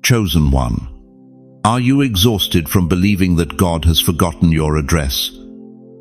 Chosen one. Are you exhausted from believing that God has forgotten your address?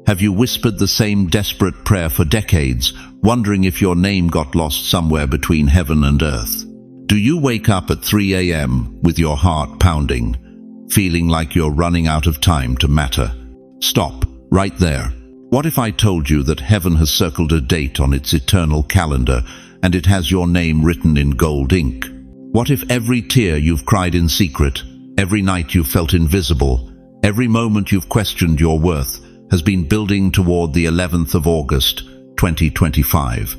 Have you whispered the same desperate prayer for decades, wondering if your name got lost somewhere between heaven and earth? Do you wake up at 3 a.m. with your heart pounding, feeling like you're running out of time to matter? Stop, right there. What if I told you that heaven has circled a date on its eternal calendar and it has your name written in gold ink? What if every tear you've cried in secret, every night you've felt invisible, every moment you've questioned your worth, has been building toward the 11th of August, 2025?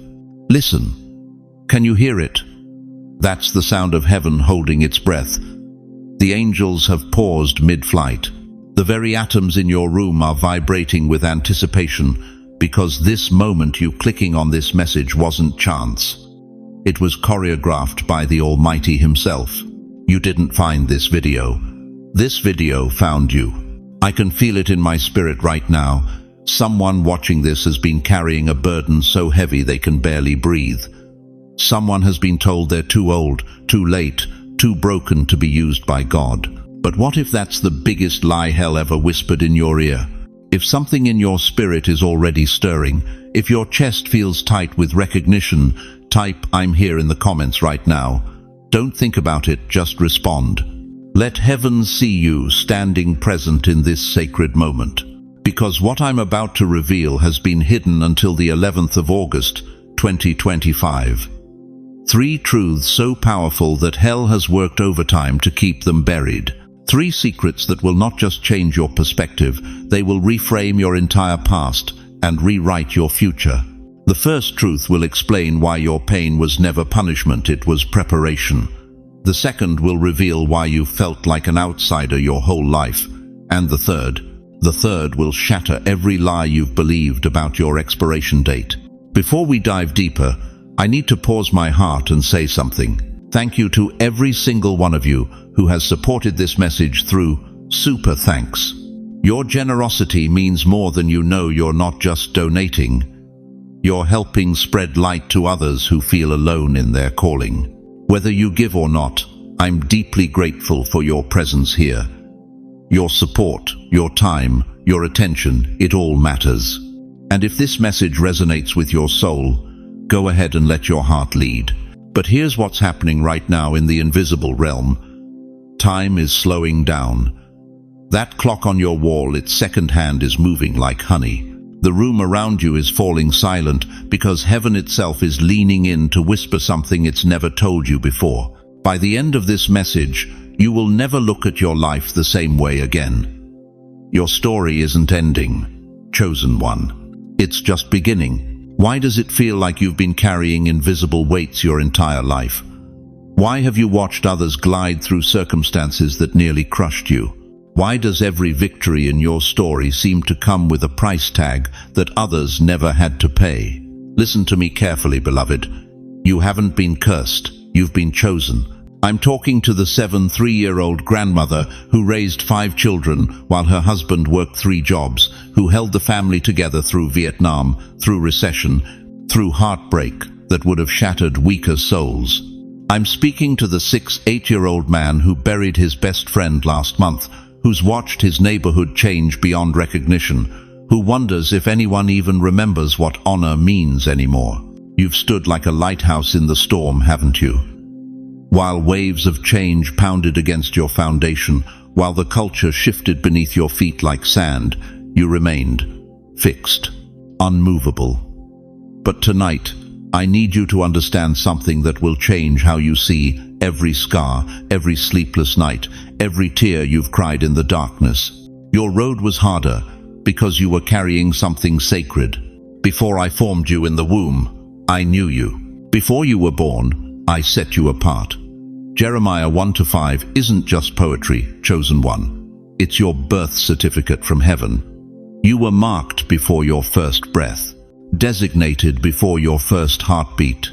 Listen. Can you hear it? That's the sound of heaven holding its breath. The angels have paused mid-flight. The very atoms in your room are vibrating with anticipation, because this moment you clicking on this message wasn't chance. It was choreographed by the Almighty himself. You didn't find this video. This video found you. I can feel it in my spirit right now. Someone watching this has been carrying a burden so heavy they can barely breathe. Someone has been told they're too old, too late, too broken to be used by God. But what if that's the biggest lie hell ever whispered in your ear? If something in your spirit is already stirring, if your chest feels tight with recognition, type "I'm here" in the comments right now. Don't think about it, just respond. Let heaven see you standing present in this sacred moment. Because what I'm about to reveal has been hidden until the 11th of August, 2025. 3 truths so powerful that hell has worked overtime to keep them buried. 3 secrets that will not just change your perspective, they will reframe your entire past and rewrite your future. The first truth will explain why your pain was never punishment, it was preparation. The second will reveal why you felt like an outsider your whole life. And the third will shatter every lie you've believed about your expiration date. Before we dive deeper, I need to pause my heart and say something. Thank you to every single one of you who has supported this message through super thanks. Your generosity means more than you know. You're not just donating. You're helping spread light to others who feel alone in their calling. Whether you give or not, I'm deeply grateful for your presence here. Your support, your time, your attention, it all matters. And if this message resonates with your soul, go ahead and let your heart lead. But here's what's happening right now in the invisible realm. Time is slowing down. That clock on your wall, its second hand is moving like honey. The room around you is falling silent because heaven itself is leaning in to whisper something it's never told you before. By the end of this message, you will never look at your life the same way again. Your story isn't ending, chosen one. It's just beginning. Why does it feel like you've been carrying invisible weights your entire life? Why have you watched others glide through circumstances that nearly crushed you? Why does every victory in your story seem to come with a price tag that others never had to pay? Listen to me carefully, beloved. You haven't been cursed, you've been chosen. I'm talking to the 3-year-old grandmother who raised 5 children while her husband worked 3 jobs, who held the family together through Vietnam, through recession, through heartbreak that would have shattered weaker souls. I'm speaking to the 8-year-old man who buried his best friend last month, who's watched his neighborhood change beyond recognition, who wonders if anyone even remembers what honor means anymore. You've stood like a lighthouse in the storm, haven't you? While waves of change pounded against your foundation, while the culture shifted beneath your feet like sand, you remained fixed, unmovable. But tonight, I need you to understand something that will change how you see every scar, every sleepless night, every tear you've cried in the darkness. Your road was harder because you were carrying something sacred. Before I formed you in the womb, I knew you. Before you were born, I set you apart. Jeremiah 1-5 isn't just poetry, chosen one. It's your birth certificate from heaven. You were marked before your first breath, designated before your first heartbeat.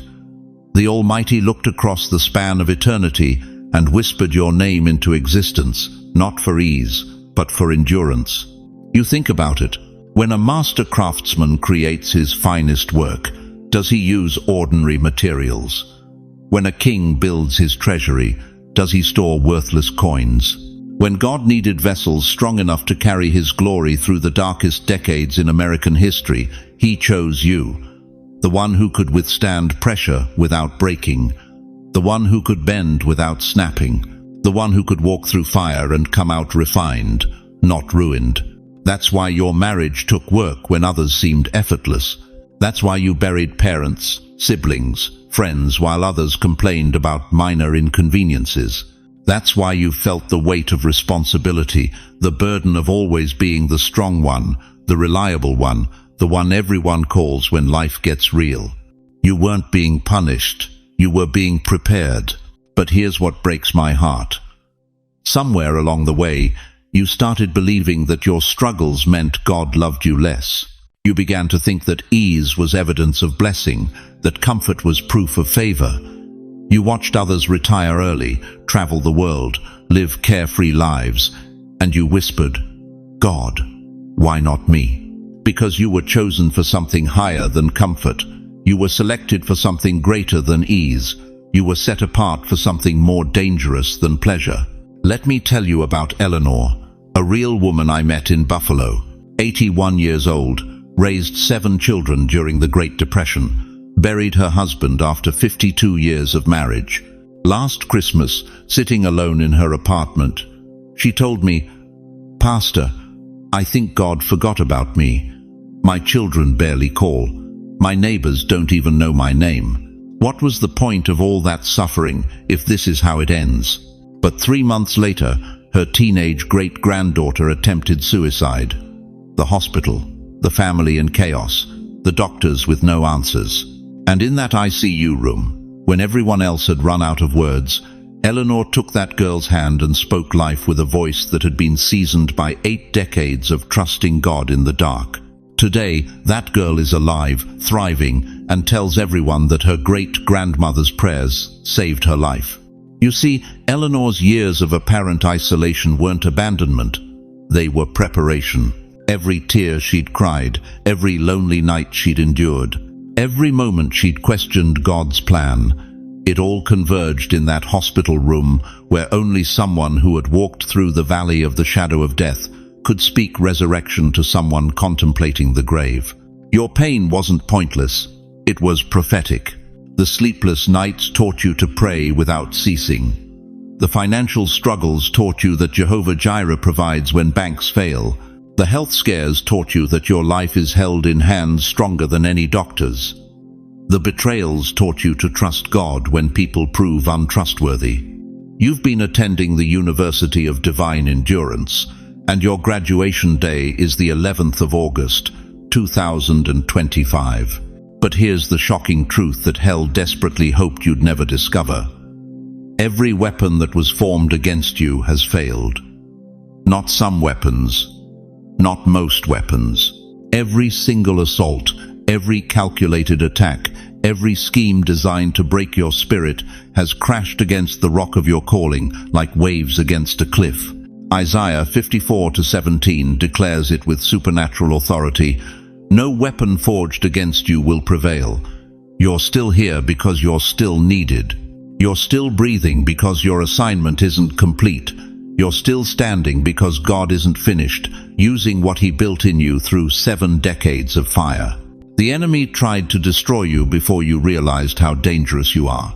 The Almighty looked across the span of eternity and whispered your name into existence, not for ease, but for endurance. You think about it. When a master craftsman creates his finest work, does he use ordinary materials? When a king builds his treasury, Does he store worthless coins? When God needed vessels strong enough to carry his glory through the darkest decades in American history, he chose you. The one who could withstand pressure without breaking. The one who could bend without snapping. The one who could walk through fire and come out refined, not ruined. That's why your marriage took work when others seemed effortless. That's why you buried parents, siblings, friends while others complained about minor inconveniences. That's why you felt the weight of responsibility, the burden of always being the strong one, the reliable one, the one everyone calls when life gets real. You weren't being punished, you were being prepared. But here's what breaks my heart. Somewhere along the way, you started believing that your struggles meant God loved you less. You began to think that ease was evidence of blessing, that comfort was proof of favor. You watched others retire early, travel the world, live carefree lives, and you whispered, God, why not me? Because you were chosen for something higher than comfort. You were selected for something greater than ease. You were set apart for something more dangerous than pleasure. Let me tell you about Eleanor, a real woman I met in Buffalo, 81 years old, raised 7 children during the Great Depression, buried her husband after 52 years of marriage. Last Christmas, sitting alone in her apartment, she told me, Pastor, I think God forgot about me. My children barely call. My neighbors don't even know my name. What was the point of all that suffering if this is how it ends? But 3 months later, her teenage great-granddaughter attempted suicide. The hospital, the family in chaos, the doctors with no answers. And in that ICU room, when everyone else had run out of words, Eleanor took that girl's hand and spoke life with a voice that had been seasoned by 8 decades of trusting God in the dark. Today, that girl is alive, thriving, and tells everyone that her great-grandmother's prayers saved her life. You see, Eleanor's years of apparent isolation weren't abandonment. They were preparation. Every tear she'd cried, every lonely night she'd endured, every moment she'd questioned God's plan, it all converged in that hospital room where only someone who had walked through the valley of the shadow of death could speak resurrection to someone contemplating the grave. Your pain wasn't pointless. It was prophetic. The sleepless nights taught you to pray without ceasing. The financial struggles taught you that Jehovah Jireh provides when banks fail. The health scares taught you that your life is held in hands stronger than any doctor's. The betrayals taught you to trust God when people prove untrustworthy. You've been attending the University of Divine Endurance, and your graduation day is the 11th of August, 2025. But here's the shocking truth that hell desperately hoped you'd never discover. Every weapon that was formed against you has failed. Not some weapons, not most weapons. Every single assault, every calculated attack, every scheme designed to break your spirit has crashed against the rock of your calling like waves against a cliff. Isaiah 54:17 declares it with supernatural authority. No weapon forged against you will prevail. You're still here because you're still needed. You're still breathing because your assignment isn't complete. You're still standing because God isn't finished, using what He built in you through 7 decades of fire. The enemy tried to destroy you before you realized how dangerous you are.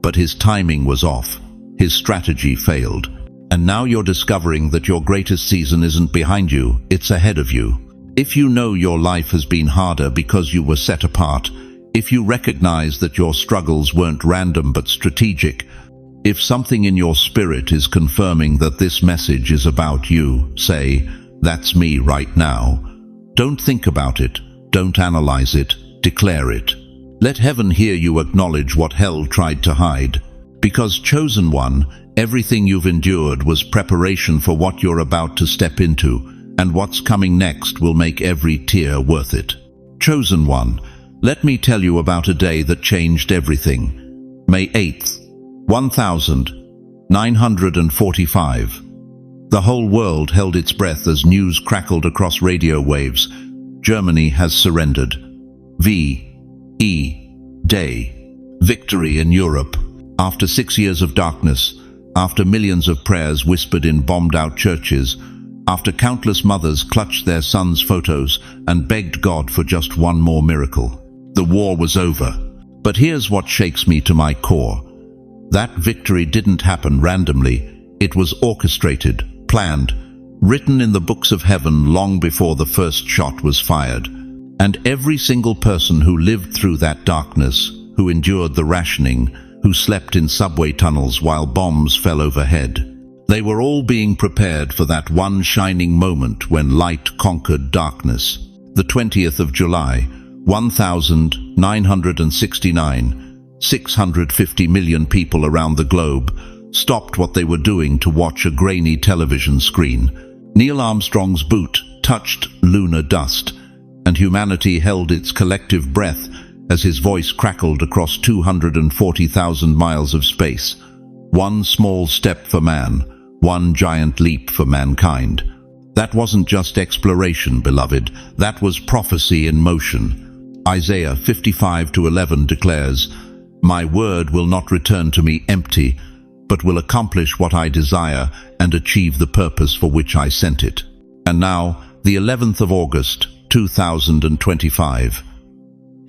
But his timing was off. His strategy failed. And now you're discovering that your greatest season isn't behind you, it's ahead of you. If you know your life has been harder because you were set apart, if you recognize that your struggles weren't random but strategic, if something in your spirit is confirming that this message is about you, say, "That's me right now." Don't think about it. Don't analyze it. Declare it. Let heaven hear you acknowledge what hell tried to hide. Because, chosen one, everything you've endured was preparation for what you're about to step into, and what's coming next will make every tear worth it. Chosen one, let me tell you about a day that changed everything. May 8th, 1945. The whole world held its breath as news crackled across radio waves. Germany has surrendered. V.E. Day. Victory in Europe. After 6 years of darkness, After millions of prayers whispered in bombed-out churches, after countless mothers clutched their sons' photos and begged God for just one more miracle, the war was over. But here's what shakes me to my core. That victory didn't happen randomly. It was orchestrated, planned, written in the books of heaven long before the first shot was fired. And every single person who lived through that darkness, who endured the rationing, who slept in subway tunnels while bombs fell overhead, they were all being prepared for that one shining moment when light conquered darkness. The 20th of July, 1969, 650 million people around the globe stopped what they were doing to watch a grainy television screen. Neil Armstrong's boot touched lunar dust, and humanity held its collective breath as his voice crackled across 240,000 miles of space. One small step for man, one giant leap for mankind. That wasn't just exploration, beloved. That was prophecy in motion. Isaiah 55:11 declares, "My word will not return to me empty, but will accomplish what I desire and achieve the purpose for which I sent it." And now, the 11th of August, 2025.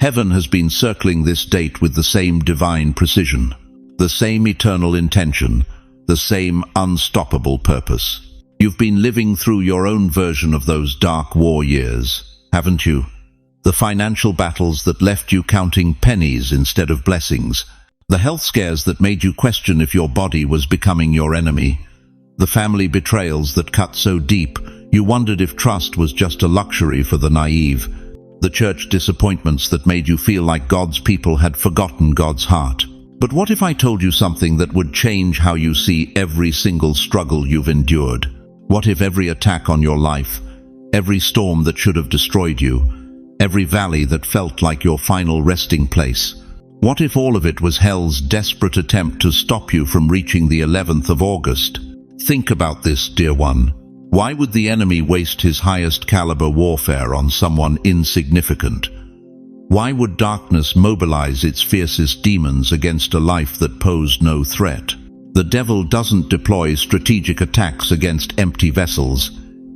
Heaven has been circling this date with the same divine precision, the same eternal intention, the same unstoppable purpose. You've been living through your own version of those dark war years, haven't you? The financial battles that left you counting pennies instead of blessings. The health scares that made you question if your body was becoming your enemy. The family betrayals that cut so deep, you wondered if trust was just a luxury for the naive. The church disappointments that made you feel like God's people had forgotten God's heart. But what if I told you something that would change how you see every single struggle you've endured? What if every attack on your life, every storm that should have destroyed you, every valley that felt like your final resting place, what if all of it was hell's desperate attempt to stop you from reaching the 11th of August? Think about this, dear one. Why would the enemy waste his highest caliber warfare on someone insignificant? Why would darkness mobilize its fiercest demons against a life that posed no threat? The devil doesn't deploy strategic attacks against empty vessels.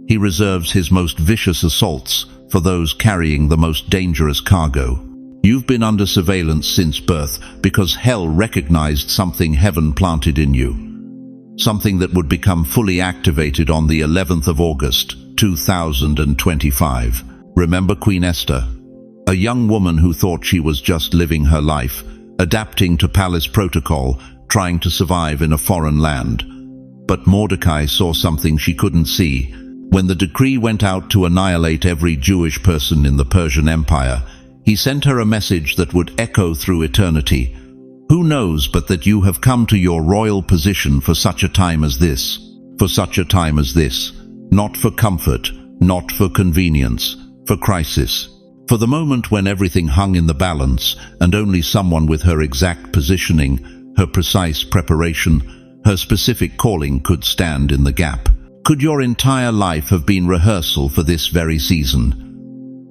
He reserves his most vicious assaults for those carrying the most dangerous cargo. You've been under surveillance since birth because hell recognized something heaven planted in you. Something that would become fully activated on the 11th of August, 2025. Remember Queen Esther? A young woman who thought she was just living her life, adapting to palace protocol, trying to survive in a foreign land. But Mordecai saw something she couldn't see. When the decree went out to annihilate every Jewish person in the Persian Empire, he sent her a message that would echo through eternity. Who knows but that you have come to your royal position for such a time as this? For such a time as this. Not for comfort, not for convenience, for crisis. For the moment when everything hung in the balance and only someone with her exact positioning, her precise preparation, her specific calling could stand in the gap. Could your entire life have been rehearsal for this very season?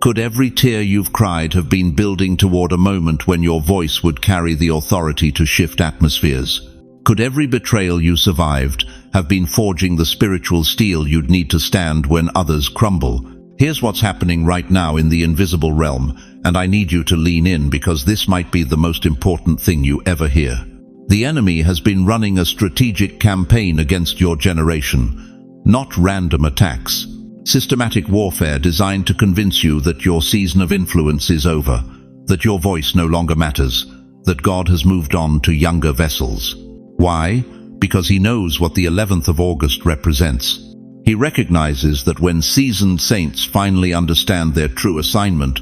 Could every tear you've cried have been building toward a moment when your voice would carry the authority to shift atmospheres? Could every betrayal you survived have been forging the spiritual steel you'd need to stand when others crumble? Here's what's happening right now in the invisible realm, and I need you to lean in because this might be the most important thing you ever hear. The enemy has been running a strategic campaign against your generation. Not random attacks. Systematic warfare designed to convince you that your season of influence is over, that your voice no longer matters, that God has moved on to younger vessels. Why? Because he knows what the 11th of August represents. He recognizes that when seasoned saints finally understand their true assignment,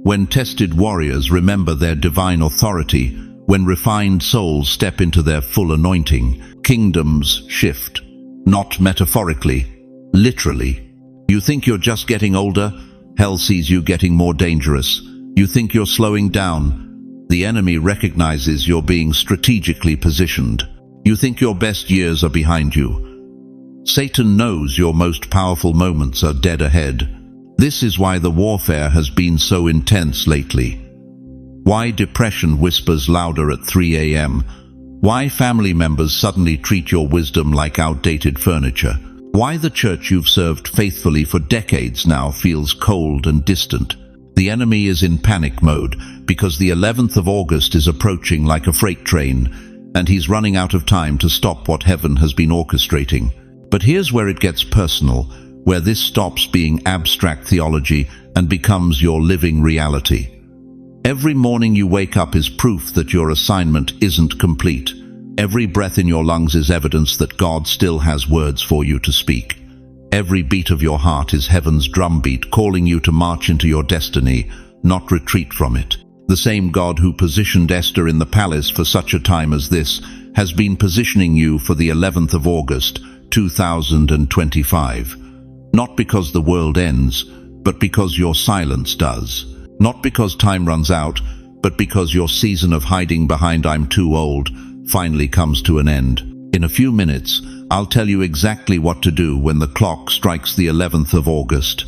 when tested warriors remember their divine authority, when refined souls step into their full anointing, kingdoms shift. Not metaphorically, literally. You think you're just getting older? Hell sees you getting more dangerous. You think you're slowing down? The enemy recognizes you're being strategically positioned. You think your best years are behind you. Satan knows your most powerful moments are dead ahead. This is why the warfare has been so intense lately. Why depression whispers louder at 3 a.m., Why family members suddenly treat your wisdom like outdated furniture. Why the church you've served faithfully for decades now feels cold and distant. The enemy is in panic mode because the 11th of August is approaching like a freight train, and he's running out of time to stop what heaven has been orchestrating. But here's where it gets personal, where this stops being abstract theology and becomes your living reality. Every morning you wake up is proof that your assignment isn't complete. Every breath in your lungs is evidence that God still has words for you to speak. Every beat of your heart is heaven's drumbeat calling you to march into your destiny, not retreat from it. The same God who positioned Esther in the palace for such a time as this has been positioning you for the 11th of August, 2025. Not because the world ends, but because your silence does. Not because time runs out, but because your season of hiding behind "I'm too old" finally comes to an end. In a few minutes, I'll tell you exactly what to do when the clock strikes the 11th of August.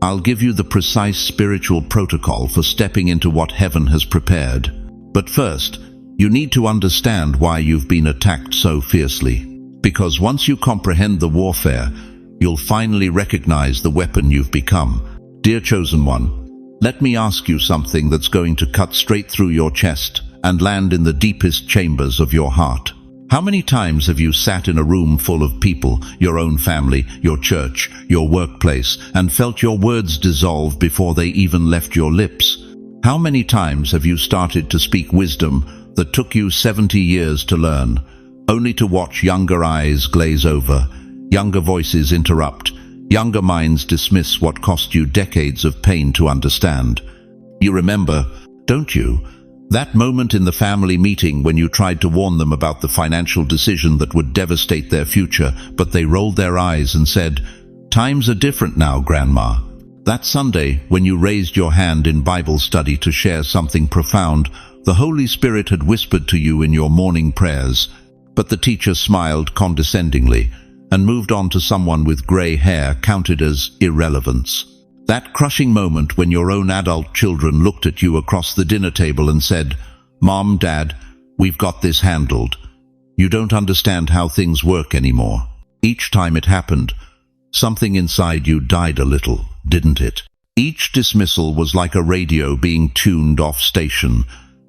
I'll give you the precise spiritual protocol for stepping into what heaven has prepared. But first, you need to understand why you've been attacked so fiercely. Because once you comprehend the warfare, you'll finally recognize the weapon you've become. Dear chosen one, let me ask you something that's going to cut straight through your chest and land in the deepest chambers of your heart. How many times have you sat in a room full of people, your own family, your church, your workplace, and felt your words dissolve before they even left your lips? How many times have you started to speak wisdom that took you 70 years to learn, only to watch younger eyes glaze over, younger voices interrupt, younger minds dismiss what cost you decades of pain to understand? You remember, don't you, that moment in the family meeting when you tried to warn them about the financial decision that would devastate their future, but they rolled their eyes and said, "Times are different now, Grandma." That Sunday, when you raised your hand in Bible study to share something profound, the Holy Spirit had whispered to you in your morning prayers, but the teacher smiled condescendingly and moved on to someone with grey hair counted as irrelevance. That crushing moment when your own adult children looked at you across the dinner table and said, "Mom, Dad, we've got this handled. You don't understand how things work anymore." Each time it happened, something inside you died a little, didn't it? Each dismissal was like a radio being tuned off station,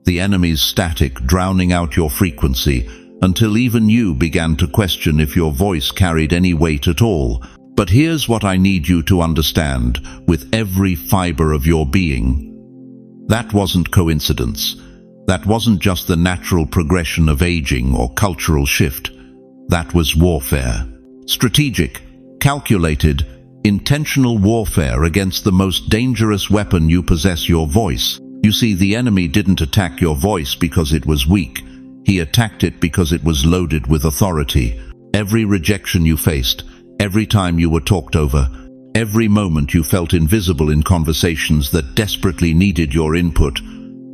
the enemy's static drowning out your frequency, until even you began to question if your voice carried any weight at all. But here's what I need you to understand with every fiber of your being. That wasn't coincidence. That wasn't just the natural progression of aging or cultural shift. That was warfare. Strategic, calculated, intentional warfare against the most dangerous weapon you possess, your voice. You see, the enemy didn't attack your voice because it was weak. He attacked it because it was loaded with authority. Every rejection you faced, every time you were talked over, every moment you felt invisible in conversations that desperately needed your input,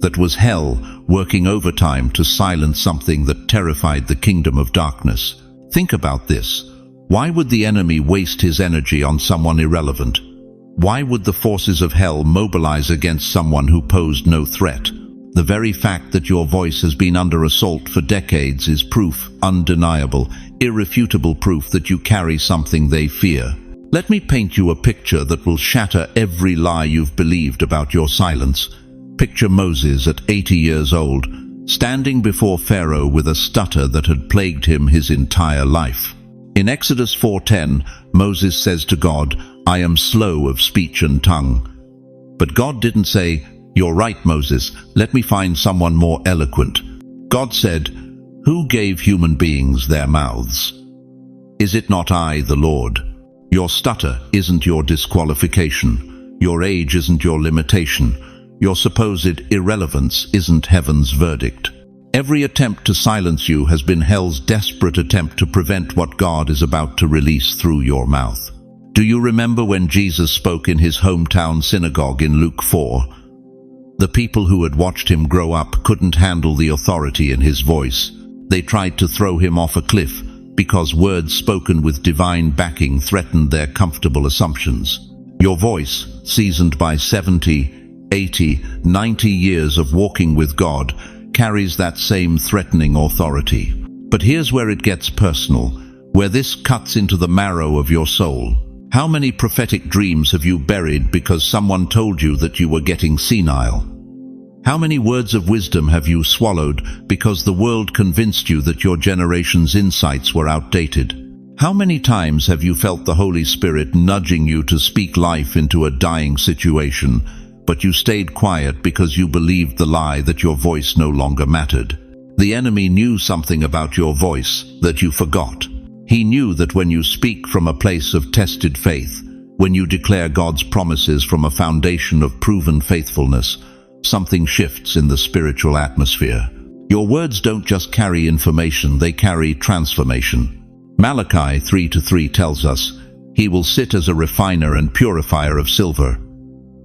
that was hell working overtime to silence something that terrified the kingdom of darkness. Think about this. Why would the enemy waste his energy on someone irrelevant? Why would the forces of hell mobilize against someone who posed no threat? The very fact that your voice has been under assault for decades is proof, undeniable, irrefutable proof that you carry something they fear. Let me paint you a picture that will shatter every lie you've believed about your silence. Picture Moses at 80 years old, standing before Pharaoh with a stutter that had plagued him his entire life. In Exodus 4:10, Moses says to God, "I am slow of speech and tongue." But God didn't say, "You're right, Moses, let me find someone more eloquent." God said, "Who gave human beings their mouths? Is it not I, the Lord? Your stutter isn't your disqualification. Your age isn't your limitation. Your supposed irrelevance isn't heaven's verdict. Every attempt to silence you has been hell's desperate attempt to prevent what God is about to release through your mouth. Do you remember when Jesus spoke in his hometown synagogue in Luke 4? The people who had watched him grow up couldn't handle the authority in his voice. They tried to throw him off a cliff because words spoken with divine backing threatened their comfortable assumptions. Your voice, seasoned by 70, 80, 90 years of walking with God, carries that same threatening authority. But here's where it gets personal, where this cuts into the marrow of your soul. How many prophetic dreams have you buried because someone told you that you were getting senile? How many words of wisdom have you swallowed because the world convinced you that your generation's insights were outdated? How many times have you felt the Holy Spirit nudging you to speak life into a dying situation, but you stayed quiet because you believed the lie that your voice no longer mattered? The enemy knew something about your voice that you forgot. He knew that when you speak from a place of tested faith, when you declare God's promises from a foundation of proven faithfulness, something shifts in the spiritual atmosphere. Your words don't just carry information, they carry transformation. Malachi 3:3 tells us, "He will sit as a refiner and purifier of silver."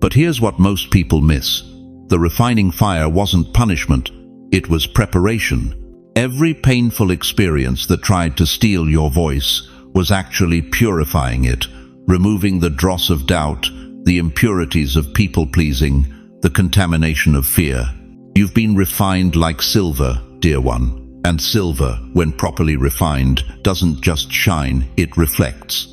But here's what most people miss. The refining fire wasn't punishment, it was preparation. Every painful experience that tried to steal your voice was actually purifying it, removing the dross of doubt, the impurities of people-pleasing, the contamination of fear. You've been refined like silver, dear one. And silver, when properly refined, doesn't just shine, it reflects.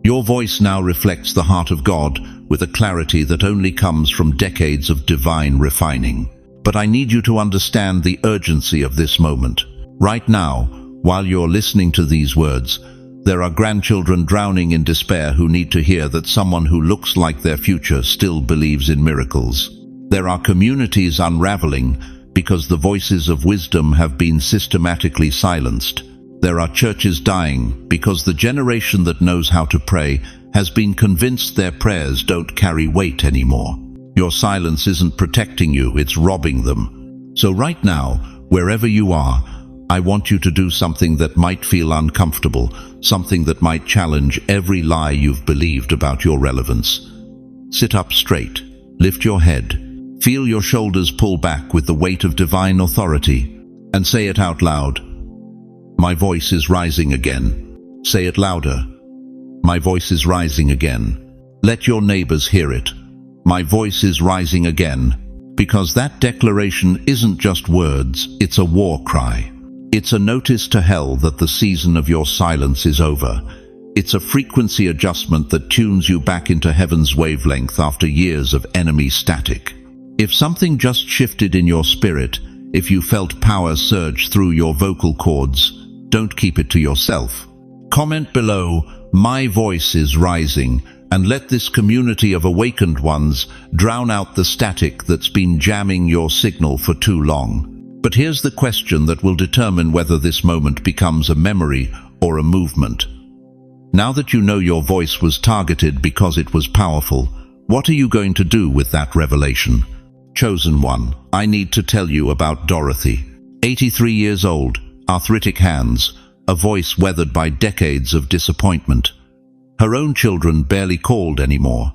Your voice now reflects the heart of God with a clarity that only comes from decades of divine refining. But I need you to understand the urgency of this moment. Right now, while you're listening to these words, there are grandchildren drowning in despair who need to hear that someone who looks like their future still believes in miracles. There are communities unraveling because the voices of wisdom have been systematically silenced. There are churches dying because the generation that knows how to pray has been convinced their prayers don't carry weight anymore. Your silence isn't protecting you, it's robbing them. So right now, wherever you are, I want you to do something that might feel uncomfortable, something that might challenge every lie you've believed about your relevance. Sit up straight, lift your head, feel your shoulders pull back with the weight of divine authority, and say it out loud. My voice is rising again. Say it louder. My voice is rising again. Let your neighbors hear it. My voice is rising again. Because that declaration isn't just words, it's a war cry. It's a notice to hell that the season of your silence is over. It's a frequency adjustment that tunes you back into heaven's wavelength after years of enemy static. If something just shifted in your spirit, if you felt power surge through your vocal cords, don't keep it to yourself. Comment below, "My voice is rising," and let this community of awakened ones drown out the static that's been jamming your signal for too long. But here's the question that will determine whether this moment becomes a memory or a movement. Now that you know your voice was targeted because it was powerful, what are you going to do with that revelation? Chosen one, I need to tell you about Dorothy. 83 years old, arthritic hands, a voice weathered by decades of disappointment. Her own children barely called anymore.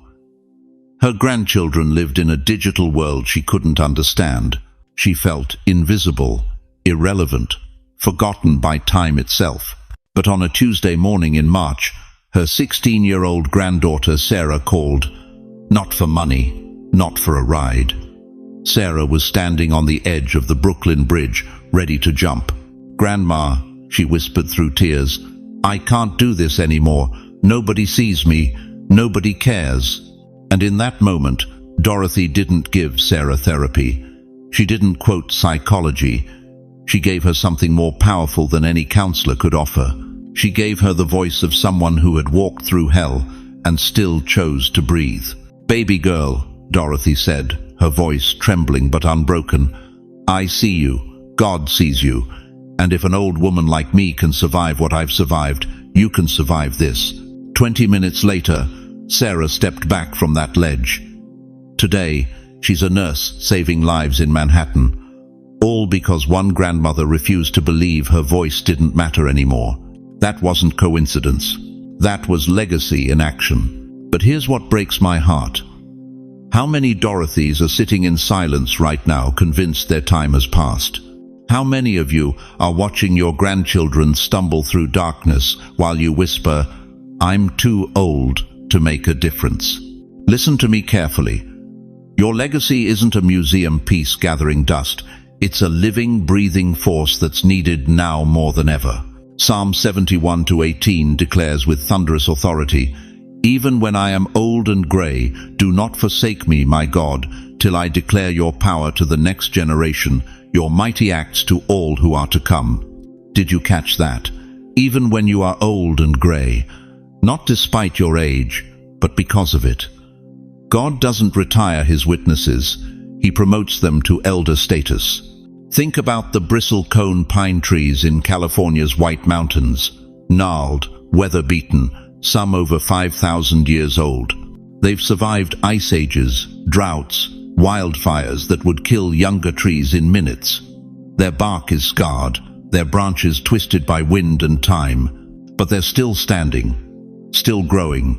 Her grandchildren lived in a digital world she couldn't understand. She felt invisible, irrelevant, forgotten by time itself. But on a Tuesday morning in March, her 16-year-old granddaughter Sarah called. Not for money, not for a ride. Sarah was standing on the edge of the Brooklyn Bridge, ready to jump. "Grandma," she whispered through tears, "I can't do this anymore. Nobody sees me. Nobody cares." And in that moment, Dorothy didn't give Sarah therapy. She didn't quote psychology. She gave her something more powerful than any counselor could offer. She gave her the voice of someone who had walked through hell and still chose to breathe. "Baby girl," Dorothy said, her voice trembling but unbroken, "I see you. God sees you. And if an old woman like me can survive what I've survived, you can survive this." 20 minutes later, Sarah stepped back from that ledge. Today, she's a nurse saving lives in Manhattan, all because one grandmother refused to believe her voice didn't matter anymore. That wasn't coincidence. That was legacy in action. But here's what breaks my heart. How many Dorothys are sitting in silence right now, convinced their time has passed? How many of you are watching your grandchildren stumble through darkness while you whisper, "I'm too old to make a difference"? Listen to me carefully. Your legacy isn't a museum piece gathering dust. It's a living, breathing force that's needed now more than ever. Psalm 71:18 declares with thunderous authority, "Even when I am old and grey, do not forsake me, my God, till I declare your power to the next generation, your mighty acts to all who are to come." Did you catch that? Even when you are old and grey, not despite your age, but because of it. God doesn't retire his witnesses, he promotes them to elder status. Think about the bristlecone pine trees in California's White Mountains, gnarled, weather-beaten, some over 5,000 years old. They've survived ice ages, droughts, wildfires that would kill younger trees in minutes. Their bark is scarred, their branches twisted by wind and time, but they're still standing, still growing,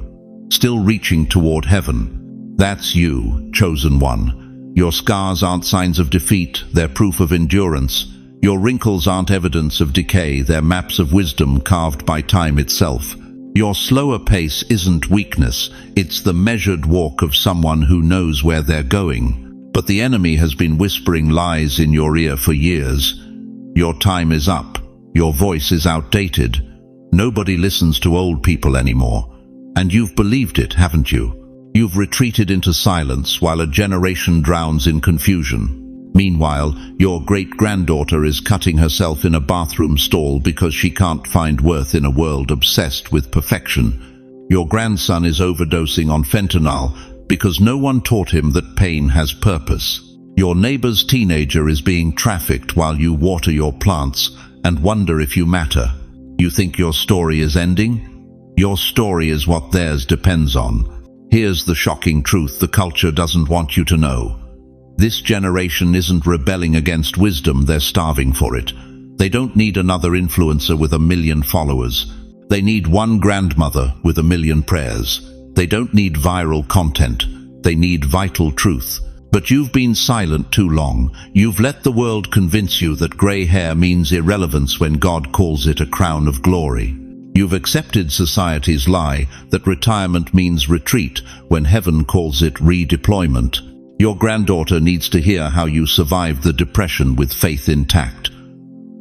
still reaching toward heaven. That's you, chosen one. Your scars aren't signs of defeat, they're proof of endurance. Your wrinkles aren't evidence of decay, they're maps of wisdom carved by time itself. Your slower pace isn't weakness, it's the measured walk of someone who knows where they're going. But the enemy has been whispering lies in your ear for years. Your time is up, your voice is outdated. Nobody listens to old people anymore. And you've believed it, haven't you? You've retreated into silence while a generation drowns in confusion. Meanwhile, your great-granddaughter is cutting herself in a bathroom stall because she can't find worth in a world obsessed with perfection. Your grandson is overdosing on fentanyl because no one taught him that pain has purpose. Your neighbor's teenager is being trafficked while you water your plants and wonder if you matter. You think your story is ending? Your story is what theirs depends on. Here's the shocking truth the culture doesn't want you to know. This generation isn't rebelling against wisdom, they're starving for it. They don't need another influencer with 1 million followers. They need one grandmother with 1 million prayers. They don't need viral content. They need vital truth. But you've been silent too long. You've let the world convince you that grey hair means irrelevance when God calls it a crown of glory. You've accepted society's lie that retirement means retreat when heaven calls it redeployment. Your granddaughter needs to hear how you survived the depression with faith intact.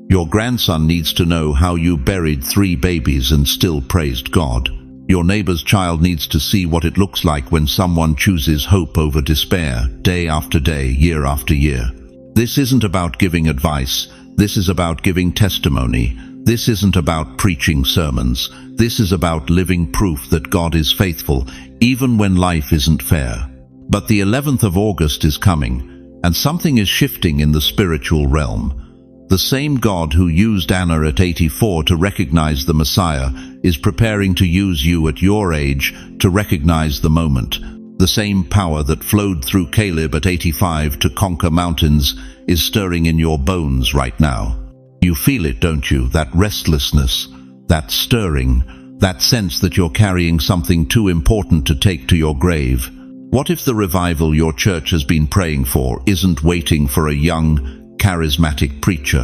Your grandson needs to know how you buried 3 babies and still praised God. Your neighbor's child needs to see what it looks like when someone chooses hope over despair, day after day, year after year. This isn't about giving advice. This is about giving testimony. This isn't about preaching sermons. This is about living proof that God is faithful, even when life isn't fair. But the 11th of August is coming, and something is shifting in the spiritual realm. The same God who used Anna at 84 to recognize the Messiah is preparing to use you at your age to recognize the moment. The same power that flowed through Caleb at 85 to conquer mountains is stirring in your bones right now. You feel it, don't you? That restlessness, that stirring, that sense that you're carrying something too important to take to your grave. What if the revival your church has been praying for isn't waiting for a young, charismatic preacher?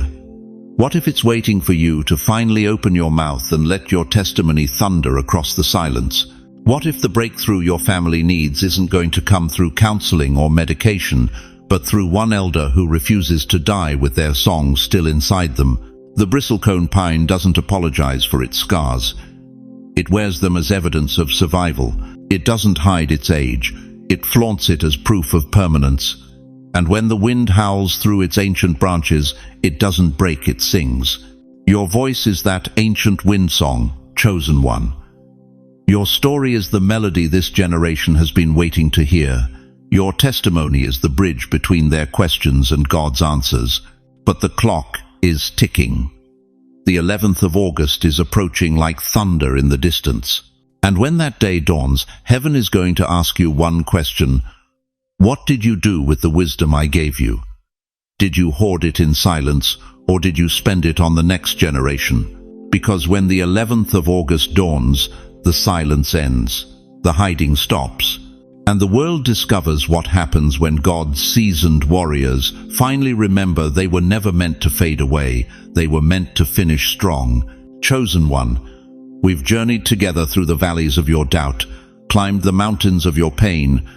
What if it's waiting for you to finally open your mouth and let your testimony thunder across the silence? What if the breakthrough your family needs isn't going to come through counseling or medication, but through one elder who refuses to die with their song still inside them? The bristlecone pine doesn't apologize for its scars. It wears them as evidence of survival. It doesn't hide its age. It flaunts it as proof of permanence. And when the wind howls through its ancient branches, it doesn't break, it sings. Your voice is that ancient wind song, chosen one. Your story is the melody this generation has been waiting to hear. Your testimony is the bridge between their questions and God's answers. But the clock is ticking. The 11th of August is approaching like thunder in the distance. And when that day dawns, heaven is going to ask you one question. What did you do with the wisdom I gave you? Did you hoard it in silence, or did you spend it on the next generation? Because when the 11th of August dawns, the silence ends, the hiding stops, and the world discovers what happens when God's seasoned warriors finally remember they were never meant to fade away, they were meant to finish strong. Chosen one, we've journeyed together through the valleys of your doubt, climbed the mountains of your pain,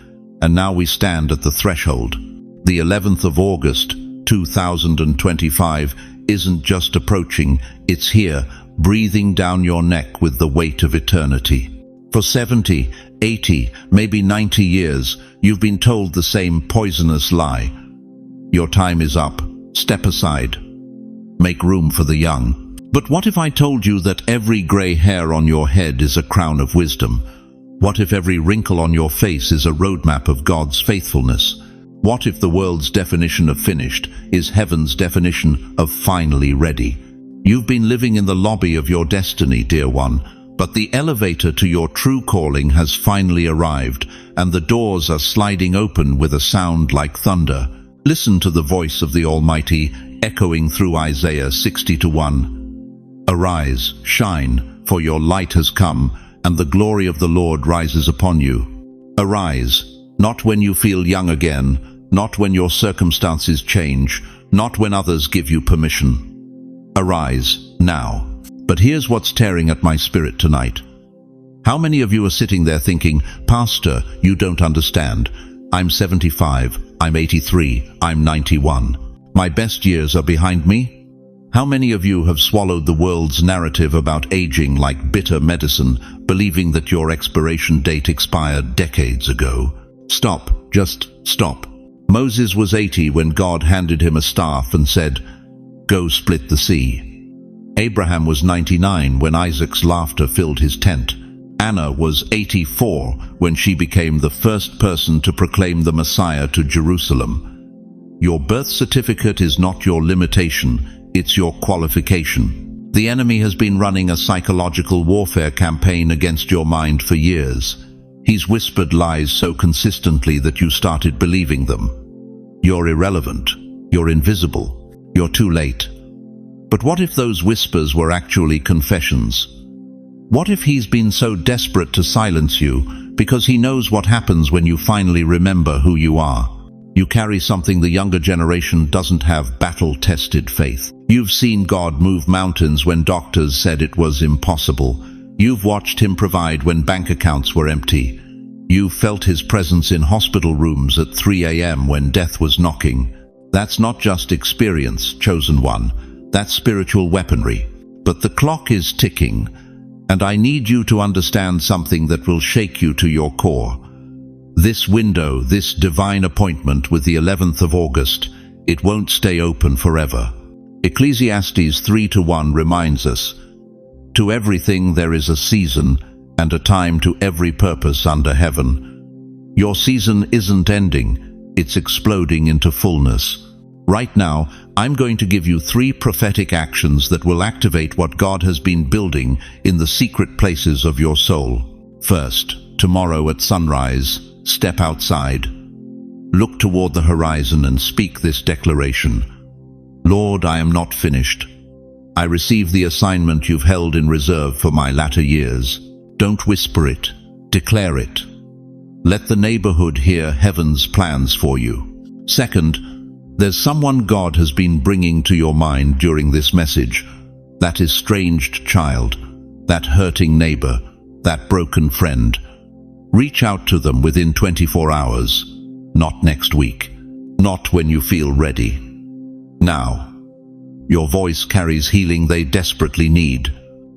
and now we stand at the threshold. The 11th of August, 2025 isn't just approaching, it's here, breathing down your neck with the weight of eternity. For 70, 80, maybe 90 years, you've been told the same poisonous lie. Your time is up. Step aside. Make room for the young. But what if I told you that every grey hair on your head is a crown of wisdom? What if every wrinkle on your face is a roadmap of God's faithfulness? What if the world's definition of finished is heaven's definition of finally ready? You've been living in the lobby of your destiny, dear one, but the elevator to your true calling has finally arrived, and the doors are sliding open with a sound like thunder. Listen to the voice of the Almighty echoing through Isaiah 60:1. Arise, shine, for your light has come, and the glory of the Lord rises upon you. Arise, not when you feel young again, not when your circumstances change, not when others give you permission. Arise, now. But here's what's tearing at my spirit tonight. How many of you are sitting there thinking, Pastor, you don't understand. I'm 75, I'm 83, I'm 91. My best years are behind me? How many of you have swallowed the world's narrative about aging like bitter medicine, believing that your expiration date expired decades ago? Stop, just stop. Moses was 80 when God handed him a staff and said, "Go split the sea." Abraham was 99 when Isaac's laughter filled his tent. Anna was 84 when she became the first person to proclaim the Messiah to Jerusalem. Your birth certificate is not your limitation, it's your qualification. The enemy has been running a psychological warfare campaign against your mind for years. He's whispered lies so consistently that you started believing them. You're irrelevant. You're invisible. You're too late. But what if those whispers were actually confessions? What if he's been so desperate to silence you because he knows what happens when you finally remember who you are? You carry something the younger generation doesn't have: battle-tested faith. You've seen God move mountains when doctors said it was impossible. You've watched him provide when bank accounts were empty. You felt his presence in hospital rooms at 3 a.m. when death was knocking. That's not just experience, chosen one. That's spiritual weaponry. But the clock is ticking, and I need you to understand something that will shake you to your core. This window, this divine appointment with the 11th of August, it won't stay open forever. Ecclesiastes 3:1 reminds us, "To everything there is a season, and a time to every purpose under heaven." Your season isn't ending, it's exploding into fullness. Right now, I'm going to give you 3 prophetic actions that will activate what God has been building in the secret places of your soul. First, tomorrow at sunrise, step outside. Look toward the horizon and speak this declaration. Lord, I am not finished. I receive the assignment you've held in reserve for my latter years. Don't whisper it, declare it. Let the neighborhood hear heaven's plans for you. Second, there's someone God has been bringing to your mind during this message. That estranged child, that hurting neighbor, that broken friend. Reach out to them within 24 hours, not next week, not when you feel ready. Now. Your voice carries healing they desperately need.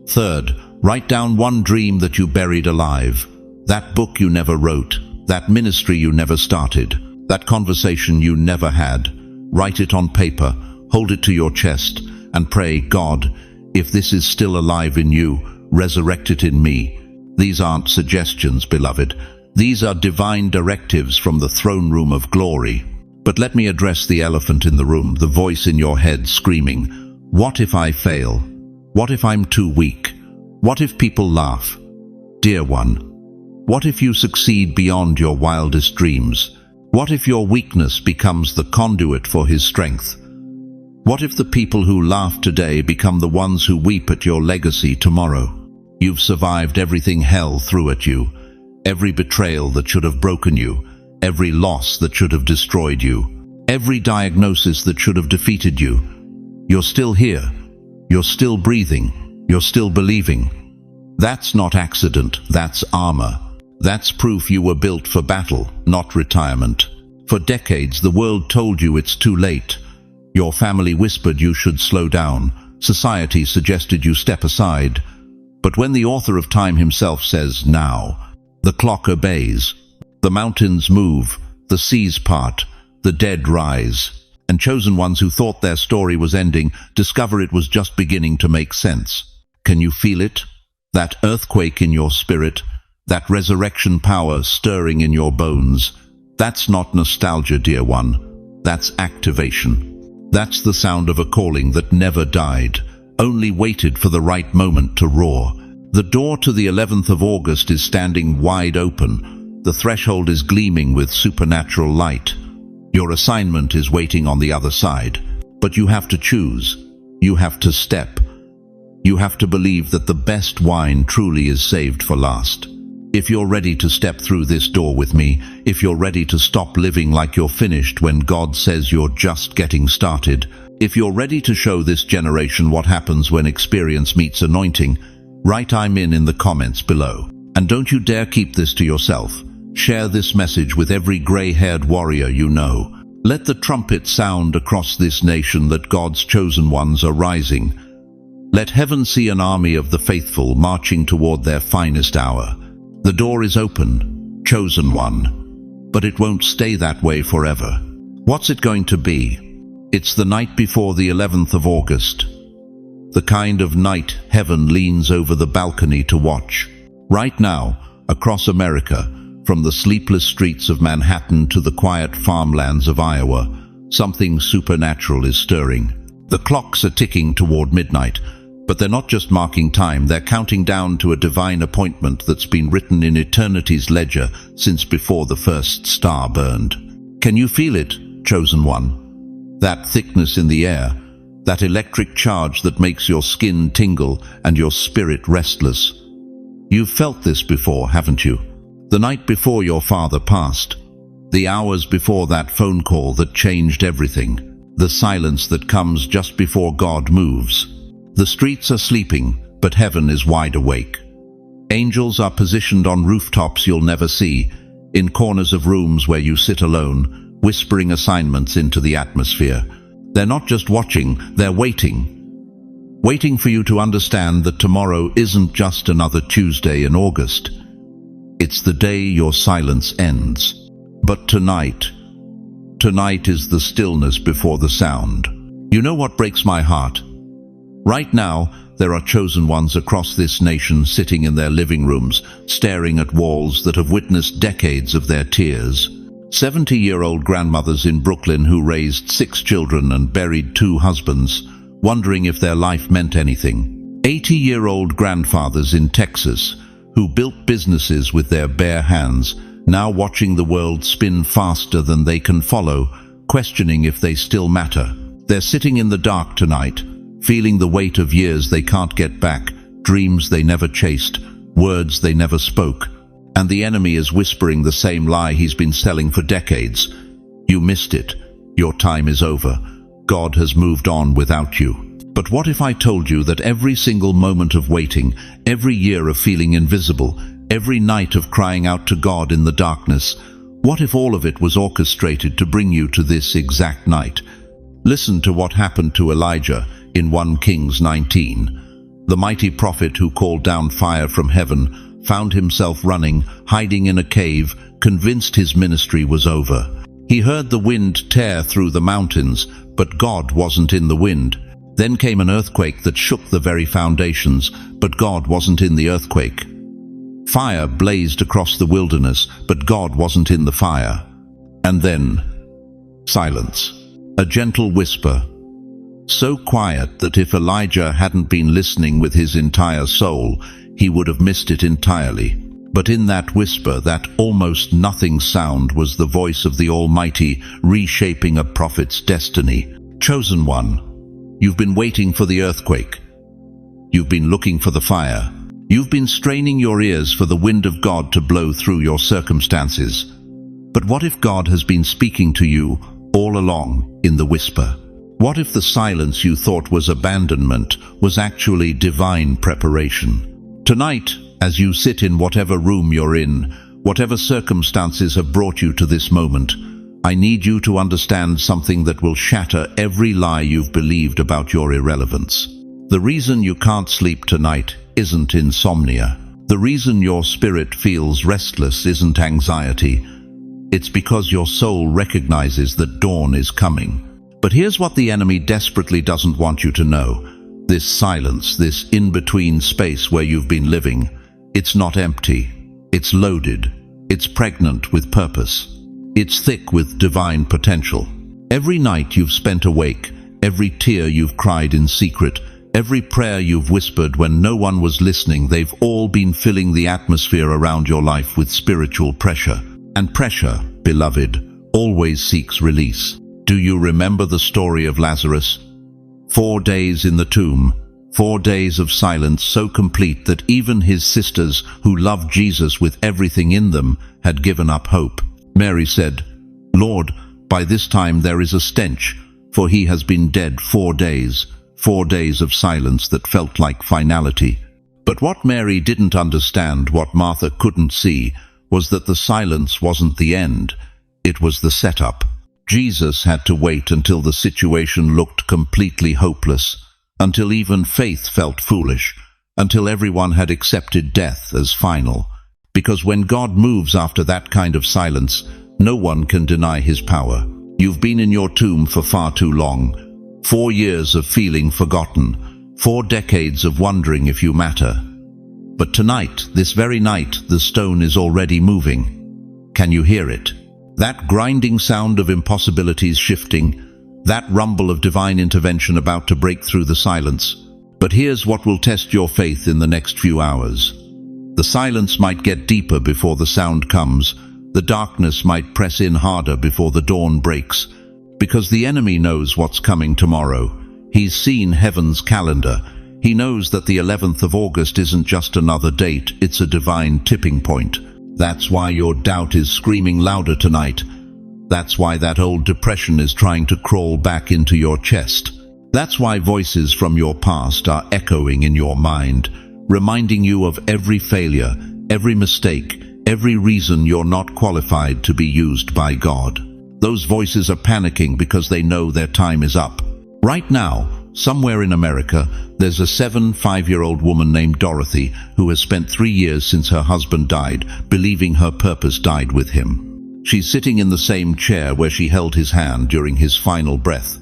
Third, write down one dream that you buried alive. That book you never wrote, that ministry you never started, that conversation you never had. Write it on paper, hold it to your chest, and pray, God, if this is still alive in you, resurrect it in me. These aren't suggestions, beloved. These are divine directives from the throne room of glory. But let me address the elephant in the room, the voice in your head screaming, what if I fail? What if I'm too weak? What if people laugh? Dear one, what if you succeed beyond your wildest dreams? What if your weakness becomes the conduit for his strength? What if the people who laugh today become the ones who weep at your legacy tomorrow? You've survived everything hell threw at you, every betrayal that should have broken you, every loss that should have destroyed you, every diagnosis that should have defeated you. You're still here. You're still breathing. You're still believing. That's not accident. That's armor. That's proof you were built for battle, not retirement. For decades, the world told you it's too late. Your family whispered you should slow down. Society suggested you step aside. But when the author of time himself says, now, the clock obeys. The mountains move, the seas part, the dead rise, and chosen ones who thought their story was ending discover it was just beginning to make sense. Can you feel it? That earthquake in your spirit, that resurrection power stirring in your bones. That's not nostalgia, dear one. That's activation. That's the sound of a calling that never died, only waited for the right moment to roar. The door to the 11th of August is standing wide open. The threshold is gleaming with supernatural light. Your assignment is waiting on the other side. But you have to choose. You have to step. You have to believe that the best wine truly is saved for last. If you're ready to step through this door with me, if you're ready to stop living like you're finished when God says you're just getting started, if you're ready to show this generation what happens when experience meets anointing, write "I'm in" the comments below. And don't you dare keep this to yourself. Share this message with every gray-haired warrior you know. Let the trumpet sound across this nation that God's chosen ones are rising. Let heaven see an army of the faithful marching toward their finest hour. The door is open, chosen one, but it won't stay that way forever. What's it going to be? It's the night before the 11th of August. The kind of night heaven leans over the balcony to watch. Right now, across America, from the sleepless streets of Manhattan to the quiet farmlands of Iowa, something supernatural is stirring. The clocks are ticking toward midnight, but they're not just marking time, they're counting down to a divine appointment that's been written in eternity's ledger since before the first star burned. Can you feel it, chosen one? That thickness in the air, that electric charge that makes your skin tingle and your spirit restless. You've felt this before, haven't you? The night before your father passed, the hours before that phone call that changed everything, the silence that comes just before God moves. The streets are sleeping, but heaven is wide awake. Angels are positioned on rooftops you'll never see, in corners of rooms where you sit alone, whispering assignments into the atmosphere. They're not just watching, they're waiting. Waiting for you to understand that tomorrow isn't just another Tuesday in August. It's the day your silence ends. But tonight is the stillness before the sound. You know what breaks my heart? Right now, there are chosen ones across this nation sitting in their living rooms, staring at walls that have witnessed decades of their tears. 70-year-old grandmothers in Brooklyn who raised 6 children and buried 2 husbands, wondering if their life meant anything. 80-year-old grandfathers in Texas who built businesses with their bare hands, now watching the world spin faster than they can follow, questioning if they still matter. They're sitting in the dark tonight, feeling the weight of years they can't get back, dreams they never chased, words they never spoke. And the enemy is whispering the same lie he's been selling for decades. You missed it. Your time is over. God has moved on without you. But what if I told you that every single moment of waiting, every year of feeling invisible, every night of crying out to God in the darkness, what if all of it was orchestrated to bring you to this exact night? Listen to what happened to Elijah in 1 Kings 19. The mighty prophet who called down fire from heaven found himself running, hiding in a cave, convinced his ministry was over. He heard the wind tear through the mountains, but God wasn't in the wind. Then came an earthquake that shook the very foundations, but God wasn't in the earthquake. Fire blazed across the wilderness, but God wasn't in the fire. And then, silence. A gentle whisper. So quiet that if Elijah hadn't been listening with his entire soul, he would have missed it entirely. But in that whisper, that almost nothing sound, was the voice of the Almighty reshaping a prophet's destiny. Chosen one, you've been waiting for the earthquake. You've been looking for the fire. You've been straining your ears for the wind of God to blow through your circumstances. But what if God has been speaking to you all along in the whisper? What if the silence you thought was abandonment was actually divine preparation? Tonight, as you sit in whatever room you're in, whatever circumstances have brought you to this moment, I need you to understand something that will shatter every lie you've believed about your irrelevance. The reason you can't sleep tonight isn't insomnia. The reason your spirit feels restless isn't anxiety. It's because your soul recognizes that dawn is coming. But here's what the enemy desperately doesn't want you to know. This silence, this in-between space where you've been living, it's not empty. It's loaded. It's pregnant with purpose. It's thick with divine potential. Every night you've spent awake, every tear you've cried in secret, every prayer you've whispered when no one was listening, they've all been filling the atmosphere around your life with spiritual pressure. And pressure, beloved, always seeks release. Do you remember the story of Lazarus? 4 days in the tomb, 4 days of silence so complete that even his sisters, who loved Jesus with everything in them, had given up hope. Mary said, "Lord, by this time there is a stench, for he has been dead 4 days, 4 days of silence that felt like finality." But what Mary didn't understand, what Martha couldn't see, was that the silence wasn't the end, it was the setup. Jesus had to wait until the situation looked completely hopeless, until even faith felt foolish, until everyone had accepted death as final. Because when God moves after that kind of silence, no one can deny his power. You've been in your tomb for far too long. 4 years of feeling forgotten, 4 decades of wondering if you matter. But tonight, this very night, the stone is already moving. Can you hear it? That grinding sound of impossibilities shifting, that rumble of divine intervention about to break through the silence. But here's what will test your faith in the next few hours. The silence might get deeper before the sound comes. The darkness might press in harder before the dawn breaks. Because the enemy knows what's coming tomorrow. He's seen heaven's calendar. He knows that the 11th of August isn't just another date, it's a divine tipping point. That's why your doubt is screaming louder tonight. That's why that old depression is trying to crawl back into your chest. That's why voices from your past are echoing in your mind, reminding you of every failure, every mistake, every reason you're not qualified to be used by God. Those voices are panicking because they know their time is up. Right now, somewhere in America, there's a 5-year-old woman named Dorothy who has spent 3 years since her husband died, believing her purpose died with him. She's sitting in the same chair where she held his hand during his final breath,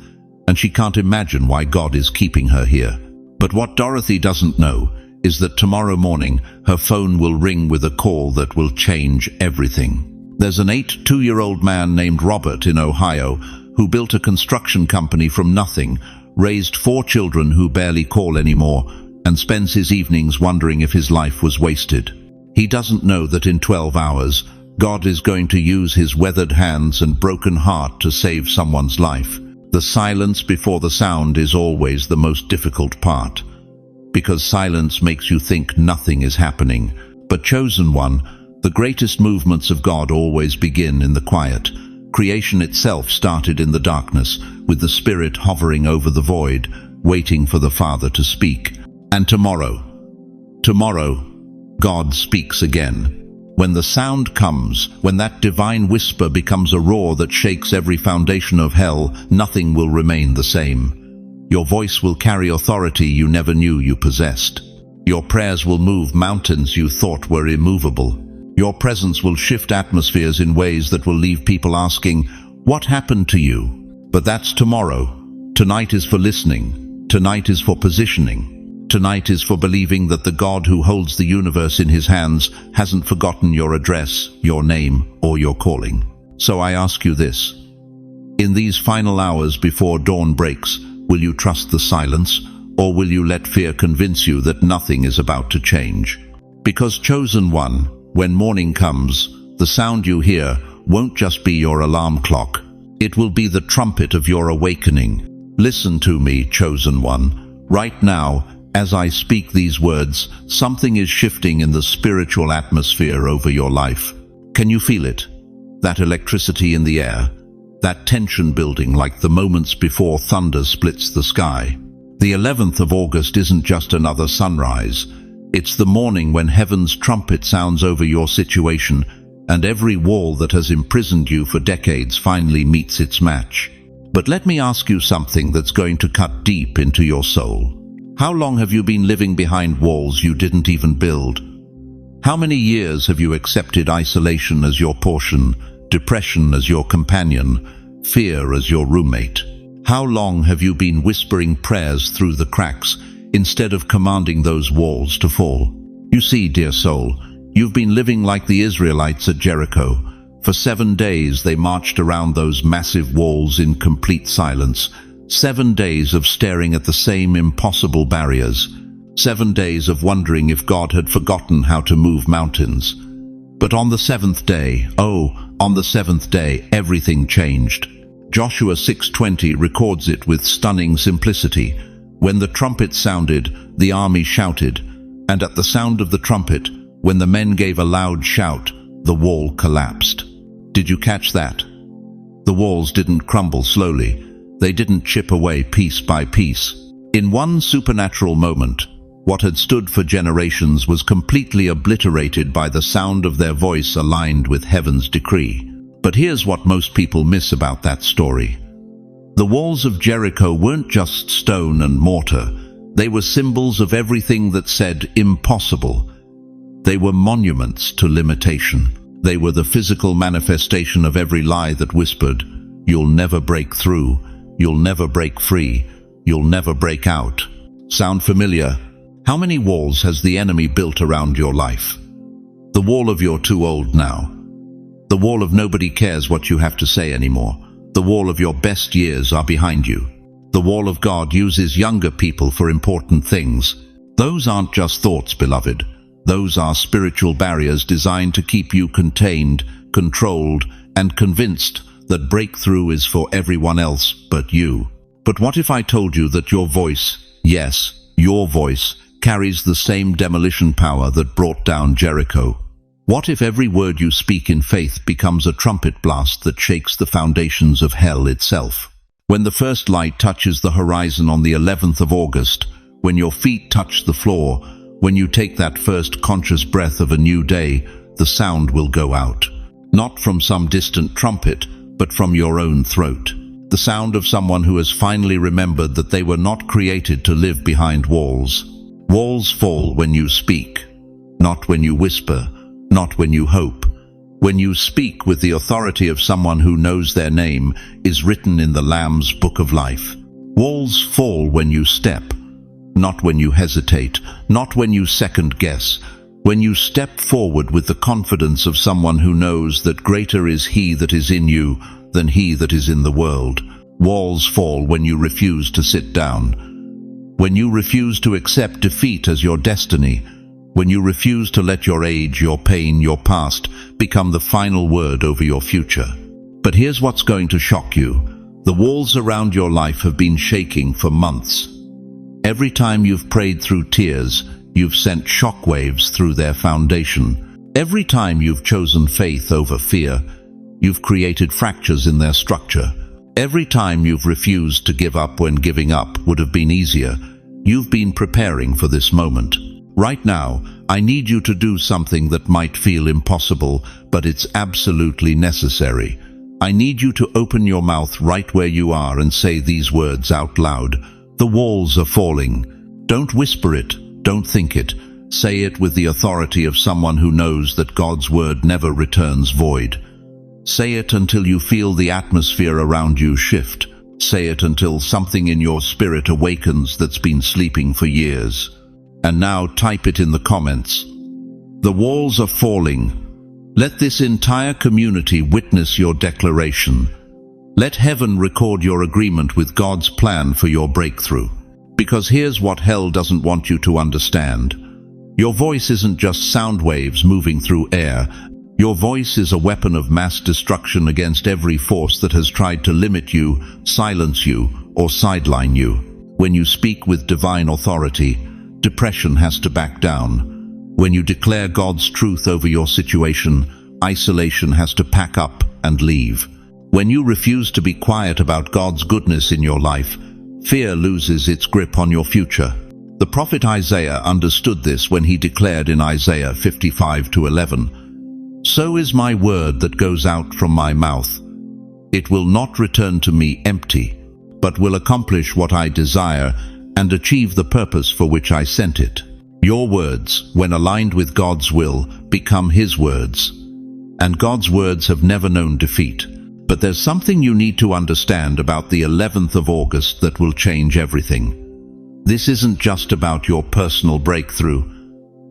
and she can't imagine why God is keeping her here. But what Dorothy doesn't know is that tomorrow morning her phone will ring with a call that will change everything. There's an 82-year-old man named Robert in Ohio who built a construction company from nothing, raised 4 children who barely call anymore, and spends his evenings wondering if his life was wasted. He doesn't know that in 12 hours, God is going to use his weathered hands and broken heart to save someone's life. The silence before the sound is always the most difficult part, because silence makes you think nothing is happening. But chosen one, the greatest movements of God always begin in the quiet. Creation itself started in the darkness, with the Spirit hovering over the void, waiting for the Father to speak. And tomorrow, God speaks again. When the sound comes, when that divine whisper becomes a roar that shakes every foundation of hell, nothing will remain the same. Your voice will carry authority you never knew you possessed. Your prayers will move mountains you thought were immovable. Your presence will shift atmospheres in ways that will leave people asking, "What happened to you?" But that's tomorrow. Tonight is for listening. Tonight is for positioning. Tonight is for believing that the God who holds the universe in his hands hasn't forgotten your address, your name, or your calling. So I ask you this. In these final hours before dawn breaks, will you trust the silence, or will you let fear convince you that nothing is about to change? Because chosen one, when morning comes, the sound you hear won't just be your alarm clock. It will be the trumpet of your awakening. Listen to me, chosen one. Right now, as I speak these words, something is shifting in the spiritual atmosphere over your life. Can you feel it? That electricity in the air, that tension building like the moments before thunder splits the sky. The 11th of August isn't just another sunrise. It's the morning when heaven's trumpet sounds over your situation. and every wall that has imprisoned you for decades finally meets its match. But let me ask you something that's going to cut deep into your soul. How long have you been living behind walls you didn't even build? How many years have you accepted isolation as your portion, depression as your companion, fear as your roommate? How long have you been whispering prayers through the cracks instead of commanding those walls to fall? You see, dear soul, you've been living like the Israelites at Jericho. For 7 days they marched around those massive walls in complete silence. 7 days of staring at the same impossible barriers. 7 days of wondering if God had forgotten how to move mountains. But on the 7th day, on the 7th day, everything changed. Joshua 6:20 records it with stunning simplicity. When the trumpet sounded, the army shouted, and at the sound of the trumpet, when the men gave a loud shout, the wall collapsed. Did you catch that? The walls didn't crumble slowly. They didn't chip away piece by piece. In one supernatural moment, what had stood for generations was completely obliterated by the sound of their voice aligned with heaven's decree. But here's what most people miss about that story. The walls of Jericho weren't just stone and mortar. They were symbols of everything that said impossible. They were monuments to limitation. They were the physical manifestation of every lie that whispered, "You'll never break through, you'll never break free, you'll never break out." Sound familiar? How many walls has the enemy built around your life? The wall of "you're too old now." The wall of "nobody cares what you have to say anymore." The wall of "your best years are behind you." The wall of "God uses younger people for important things." Those aren't just thoughts, beloved. Those are spiritual barriers designed to keep you contained, controlled, and convinced that breakthrough is for everyone else but you. But what if I told you that your voice, yes, your voice, carries the same demolition power that brought down Jericho? What if every word you speak in faith becomes a trumpet blast that shakes the foundations of hell itself? When the first light touches the horizon on the 11th of August, when your feet touch the floor, when you take that first conscious breath of a new day, the sound will go out. Not from some distant trumpet, but from your own throat. The sound of someone who has finally remembered that they were not created to live behind walls. Walls fall when you speak, not when you whisper, not when you hope. When you speak with the authority of someone who knows their name is written in the Lamb's Book of Life. Walls fall when you step, not when you hesitate, not when you second guess. When you step forward with the confidence of someone who knows that greater is He that is in you than he that is in the world. Walls fall when you refuse to sit down, when you refuse to accept defeat as your destiny, when you refuse to let your age, your pain, your past become the final word over your future. But here's what's going to shock you. The walls around your life have been shaking for months. Every time you've prayed through tears, you've sent shockwaves through their foundation. Every time you've chosen faith over fear, you've created fractures in their structure. Every time you've refused to give up when giving up would have been easier, you've been preparing for this moment. Right now, I need you to do something that might feel impossible, but it's absolutely necessary. I need you to open your mouth right where you are and say these words out loud. The walls are falling. Don't whisper it, don't think it. Say it with the authority of someone who knows that God's word never returns void. Say it until you feel the atmosphere around you shift. Say it until something in your spirit awakens that's been sleeping for years. And now type it in the comments. The walls are falling. Let this entire community witness your declaration. Let heaven record your agreement with God's plan for your breakthrough. Because here's what hell doesn't want you to understand. Your voice isn't just sound waves moving through air. Your voice is a weapon of mass destruction against every force that has tried to limit you, silence you, or sideline you. When you speak with divine authority, depression has to back down. When you declare God's truth over your situation, isolation has to pack up and leave. When you refuse to be quiet about God's goodness in your life, fear loses its grip on your future. The prophet Isaiah understood this when he declared in Isaiah 55:11, so is my word that goes out from my mouth. It will not return to me empty, but will accomplish what I desire and achieve the purpose for which I sent it. Your words, when aligned with God's will, become His words. And God's words have never known defeat. But there's something you need to understand about the 11th of August that will change everything. This isn't just about your personal breakthrough.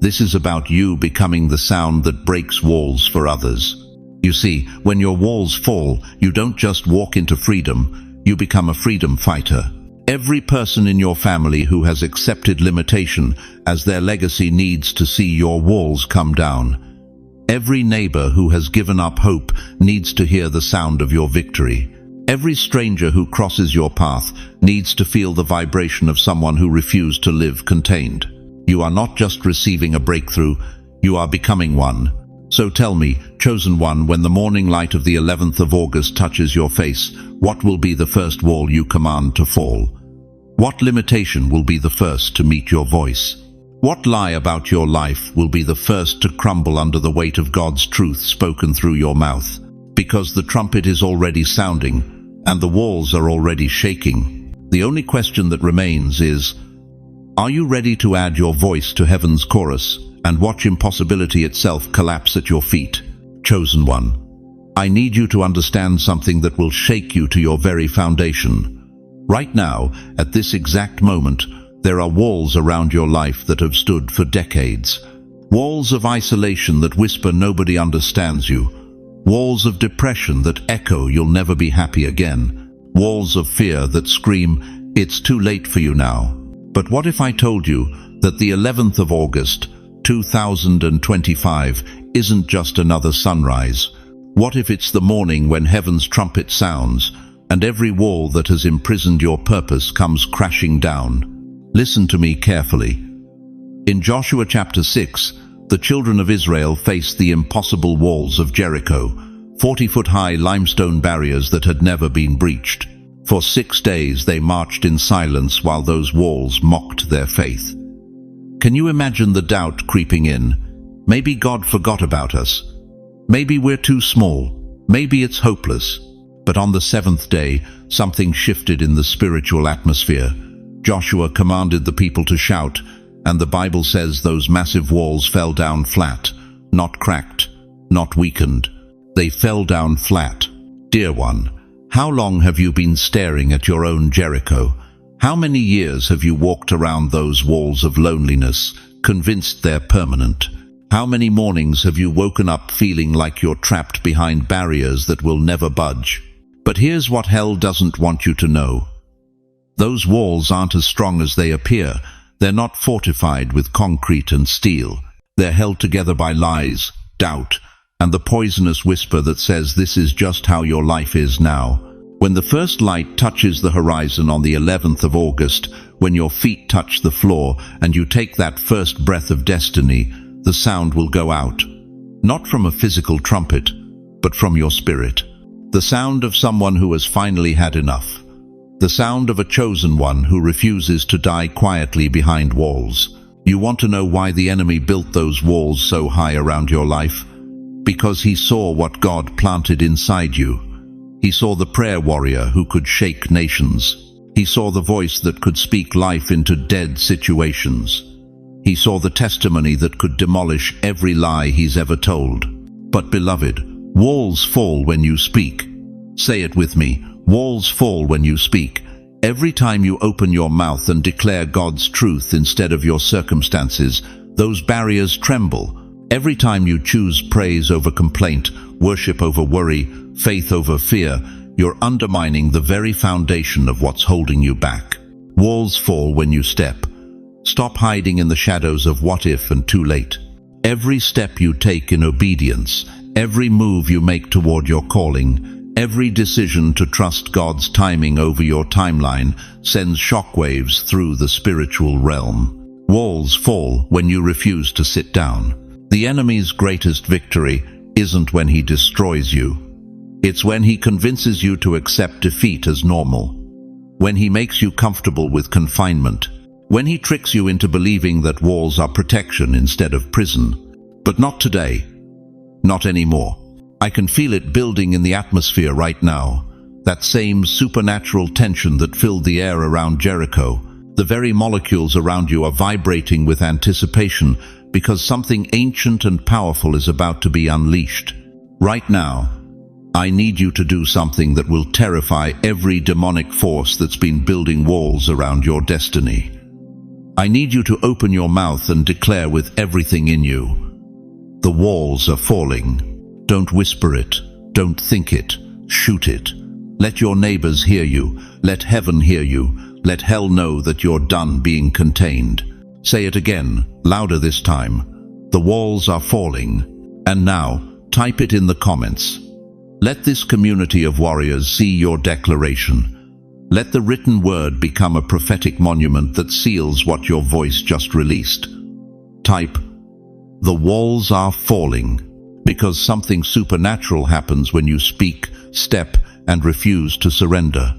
This is about you becoming the sound that breaks walls for others. You see, when your walls fall, you don't just walk into freedom, you become a freedom fighter. Every person in your family who has accepted limitation as their legacy needs to see your walls come down. Every neighbor who has given up hope needs to hear the sound of your victory. Every stranger who crosses your path needs to feel the vibration of someone who refused to live contained. You are not just receiving a breakthrough, you are becoming one. So tell me, chosen one, when the morning light of the 11th of August touches your face, what will be the first wall you command to fall? What limitation will be the first to meet your voice? What lie about your life will be the first to crumble under the weight of God's truth spoken through your mouth? Because the trumpet is already sounding, and the walls are already shaking. The only question that remains is, are you ready to add your voice to heaven's chorus and watch impossibility itself collapse at your feet? Chosen one, I need you to understand something that will shake you to your very foundation. Right now, at this exact moment, there are walls around your life that have stood for decades. Walls of isolation that whisper nobody understands you. Walls of depression that echo you'll never be happy again. Walls of fear that scream, it's too late for you now. But what if I told you that the 11th of August, 2025, isn't just another sunrise? What if it's the morning when heaven's trumpet sounds, and every wall that has imprisoned your purpose comes crashing down? Listen to me carefully. In Joshua chapter 6, the children of Israel faced the impossible walls of Jericho, 40-foot-high limestone barriers that had never been breached. For 6 days they marched in silence while those walls mocked their faith. Can you imagine the doubt creeping in? Maybe God forgot about us. Maybe we're too small. Maybe it's hopeless. But on the 7th day, something shifted in the spiritual atmosphere. Joshua commanded the people to shout, and the Bible says those massive walls fell down flat, not cracked, not weakened. They fell down flat. Dear one, how long have you been staring at your own Jericho? How many years have you walked around those walls of loneliness, convinced they're permanent? How many mornings have you woken up feeling like you're trapped behind barriers that will never budge? But here's what hell doesn't want you to know. Those walls aren't as strong as they appear. They're not fortified with concrete and steel. They're held together by lies, doubt, and the poisonous whisper that says this is just how your life is now. When the first light touches the horizon on the 11th of August, when your feet touch the floor and you take that first breath of destiny, the sound will go out. Not from a physical trumpet, but from your spirit. The sound of someone who has finally had enough. The sound of a chosen one who refuses to die quietly behind walls. You want to know why the enemy built those walls so high around your life? Because he saw what God planted inside you. He saw the prayer warrior who could shake nations. He saw the voice that could speak life into dead situations. He saw the testimony that could demolish every lie he's ever told. But beloved, walls fall when you speak. Say it with me. Walls fall when you speak. Every time you open your mouth and declare God's truth instead of your circumstances, those barriers tremble. Every time you choose praise over complaint, worship over worry, faith over fear, you're undermining the very foundation of what's holding you back. Walls fall when you step. Stop hiding in the shadows of what if and too late. Every step you take in obedience, every move you make toward your calling, every decision to trust God's timing over your timeline sends shockwaves through the spiritual realm. Walls fall when you refuse to sit down. The enemy's greatest victory isn't when he destroys you. It's when he convinces you to accept defeat as normal. When he makes you comfortable with confinement. When he tricks you into believing that walls are protection instead of prison. But not today. Not anymore. I can feel it building in the atmosphere right now. That same supernatural tension that filled the air around Jericho. The very molecules around you are vibrating with anticipation because something ancient and powerful is about to be unleashed. Right now, I need you to do something that will terrify every demonic force that's been building walls around your destiny. I need you to open your mouth and declare with everything in you, the walls are falling. Don't whisper it. Don't think it. Shoot it. Let your neighbors hear you. Let heaven hear you. Let hell know that you're done being contained. Say it again, louder this time. The walls are falling. And now, type it in the comments. Let this community of warriors see your declaration. Let the written word become a prophetic monument that seals what your voice just released. Type, the walls are falling, because something supernatural happens when you speak, step, and refuse to surrender.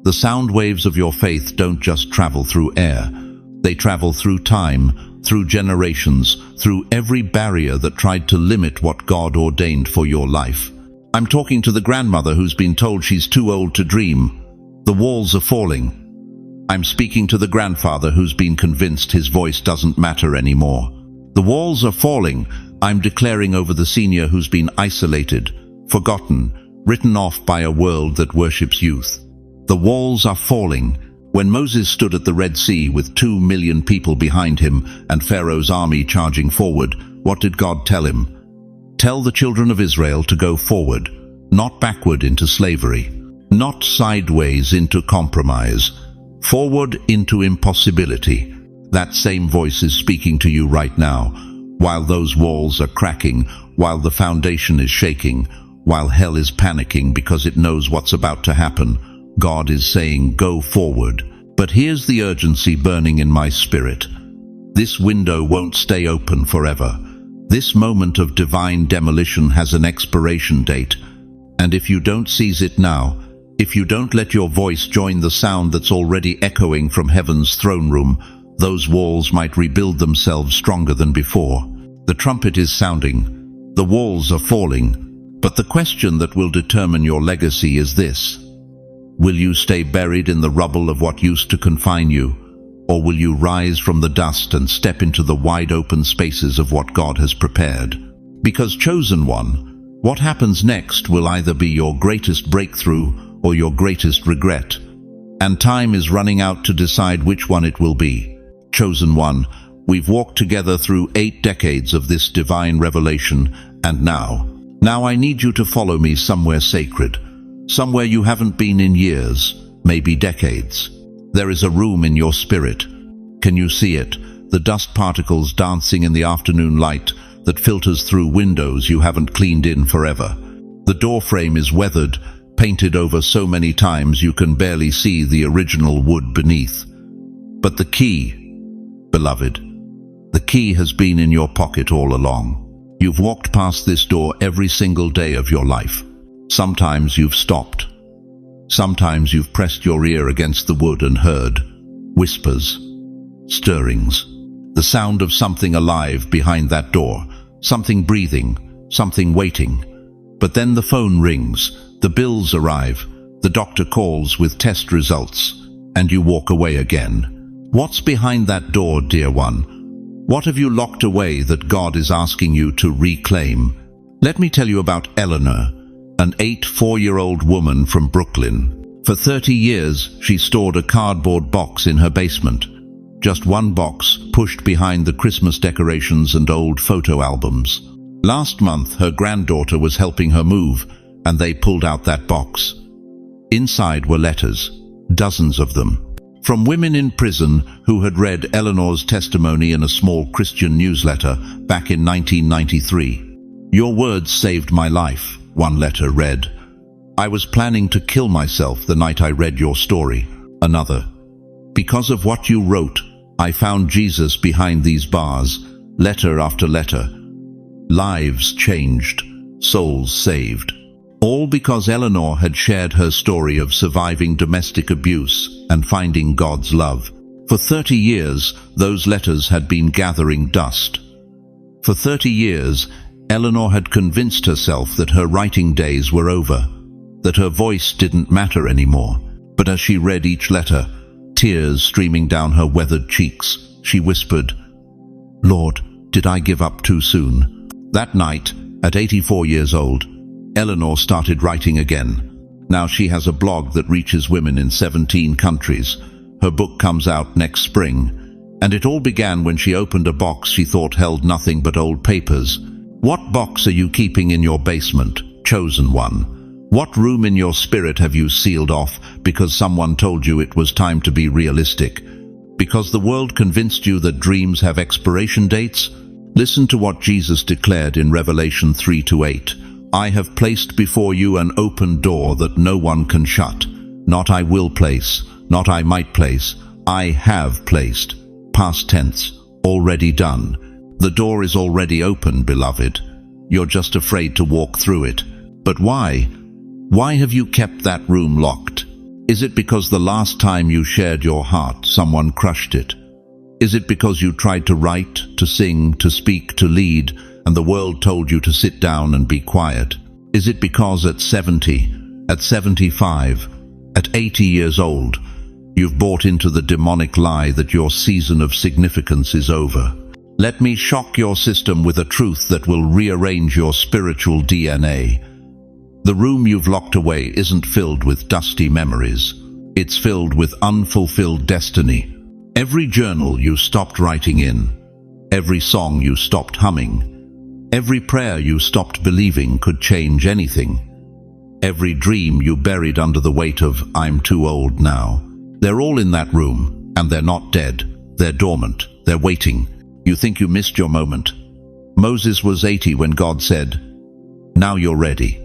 The sound waves of your faith don't just travel through air. They travel through time, through generations, through every barrier that tried to limit what God ordained for your life. I'm talking to the grandmother who's been told she's too old to dream. The walls are falling. I'm speaking to the grandfather who's been convinced his voice doesn't matter anymore. The walls are falling. I'm declaring over the senior who's been isolated, forgotten, written off by a world that worships youth. The walls are falling. When Moses stood at the Red Sea with 2 million people behind him and Pharaoh's army charging forward, what did God tell him? Tell the children of Israel to go forward, not backward into slavery, not sideways into compromise, forward into impossibility. That same voice is speaking to you right now, while those walls are cracking, while the foundation is shaking, while hell is panicking because it knows what's about to happen. God is saying, go forward. But here's the urgency burning in my spirit. This window won't stay open forever. This moment of divine demolition has an expiration date. And if you don't seize it now, if you don't let your voice join the sound that's already echoing from heaven's throne room, those walls might rebuild themselves stronger than before. The trumpet is sounding. The walls are falling. But the question that will determine your legacy is this. Will you stay buried in the rubble of what used to confine you, or will you rise from the dust and step into the wide open spaces of what God has prepared? Because chosen one, what happens next will either be your greatest breakthrough or your greatest regret. And time is running out to decide which one it will be. Chosen one, we've walked together through 8 decades of this divine revelation, and now I need you to follow me somewhere sacred. Somewhere you haven't been in years, maybe decades. There is a room in your spirit. Can you see it? The dust particles dancing in the afternoon light that filters through windows you haven't cleaned in forever. The door frame is weathered, painted over so many times you can barely see the original wood beneath. But the key, beloved, the key has been in your pocket all along. You've walked past this door every single day of your life. Sometimes you've stopped. Sometimes you've pressed your ear against the wood and heard whispers, stirrings, the sound of something alive behind that door, something breathing, something waiting. But then the phone rings, the bills arrive, the doctor calls with test results, and you walk away again. What's behind that door, dear one? What have you locked away that God is asking you to reclaim? Let me tell you about Eleanor, an 84-year-old woman from Brooklyn. For 30 years, she stored a cardboard box in her basement. Just one box, pushed behind the Christmas decorations and old photo albums. Last month, her granddaughter was helping her move, and they pulled out that box. Inside were letters, dozens of them, from women in prison who had read Eleanor's testimony in a small Christian newsletter back in 1993. Your words saved my life. One letter read, I was planning to kill myself the night I read your story. Another, because of what you wrote, I found Jesus behind these bars, letter after letter. Lives changed, souls saved. All because Eleanor had shared her story of surviving domestic abuse and finding God's love. For 30 years, those letters had been gathering dust. For 30 years, Eleanor had convinced herself that her writing days were over, that her voice didn't matter anymore. But as she read each letter, tears streaming down her weathered cheeks, she whispered, "Lord, did I give up too soon?" That night, at 84 years old, Eleanor started writing again. Now she has a blog that reaches women in 17 countries. Her book comes out next spring. And it all began when she opened a box she thought held nothing but old papers. What box are you keeping in your basement, chosen one? What room in your spirit have you sealed off because someone told you it was time to be realistic? Because the world convinced you that dreams have expiration dates? Listen to what Jesus declared in Revelation 3:8. "I have placed before you an open door that no one can shut. Not I will place, not I might place, I have placed." Past tense, already done. The door is already open, beloved. You're just afraid to walk through it. But why? Why have you kept that room locked? Is it because the last time you shared your heart, someone crushed it? Is it because you tried to write, to sing, to speak, to lead, and the world told you to sit down and be quiet? Is it because at 70, at 75, at 80 years old, you've bought into the demonic lie that your season of significance is over? Let me shock your system with a truth that will rearrange your spiritual DNA. The room you've locked away isn't filled with dusty memories. It's filled with unfulfilled destiny. Every journal you stopped writing in, every song you stopped humming, every prayer you stopped believing could change anything, every dream you buried under the weight of "I'm too old now." They're all in that room, and they're not dead. They're dormant. They're waiting. You think you missed your moment. Moses was 80 when God said, "Now you're ready."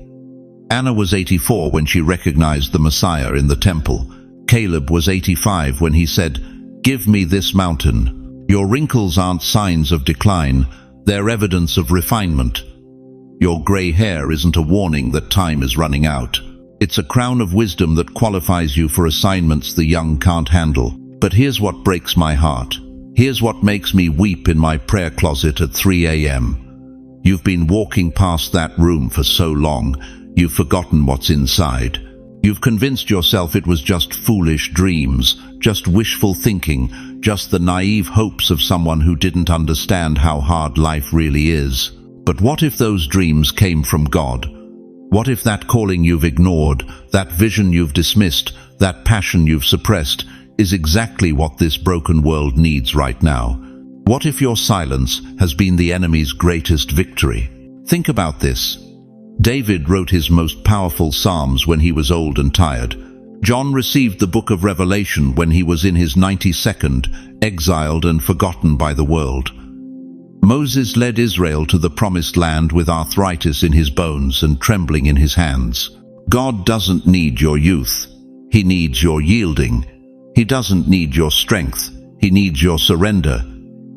Anna was 84 when she recognized the Messiah in the temple. Caleb was 85 when he said, "Give me this mountain." Your wrinkles aren't signs of decline. They're evidence of refinement. Your gray hair isn't a warning that time is running out. It's a crown of wisdom that qualifies you for assignments the young can't handle. But here's what breaks my heart. Here's what makes me weep in my prayer closet at 3 a.m. You've been walking past that room for so long, you've forgotten what's inside. You've convinced yourself it was just foolish dreams, just wishful thinking, just the naive hopes of someone who didn't understand how hard life really is. But what if those dreams came from God? What if that calling you've ignored, that vision you've dismissed, that passion you've suppressed, is exactly what this broken world needs right now? What if your silence has been the enemy's greatest victory? Think about this. David wrote his most powerful psalms when he was old and tired. John received the book of Revelation when he was in his 92nd, exiled and forgotten by the world. Moses led Israel to the promised land with arthritis in his bones and trembling in his hands. God doesn't need your youth. He needs your yielding. He doesn't need your strength. He needs your surrender.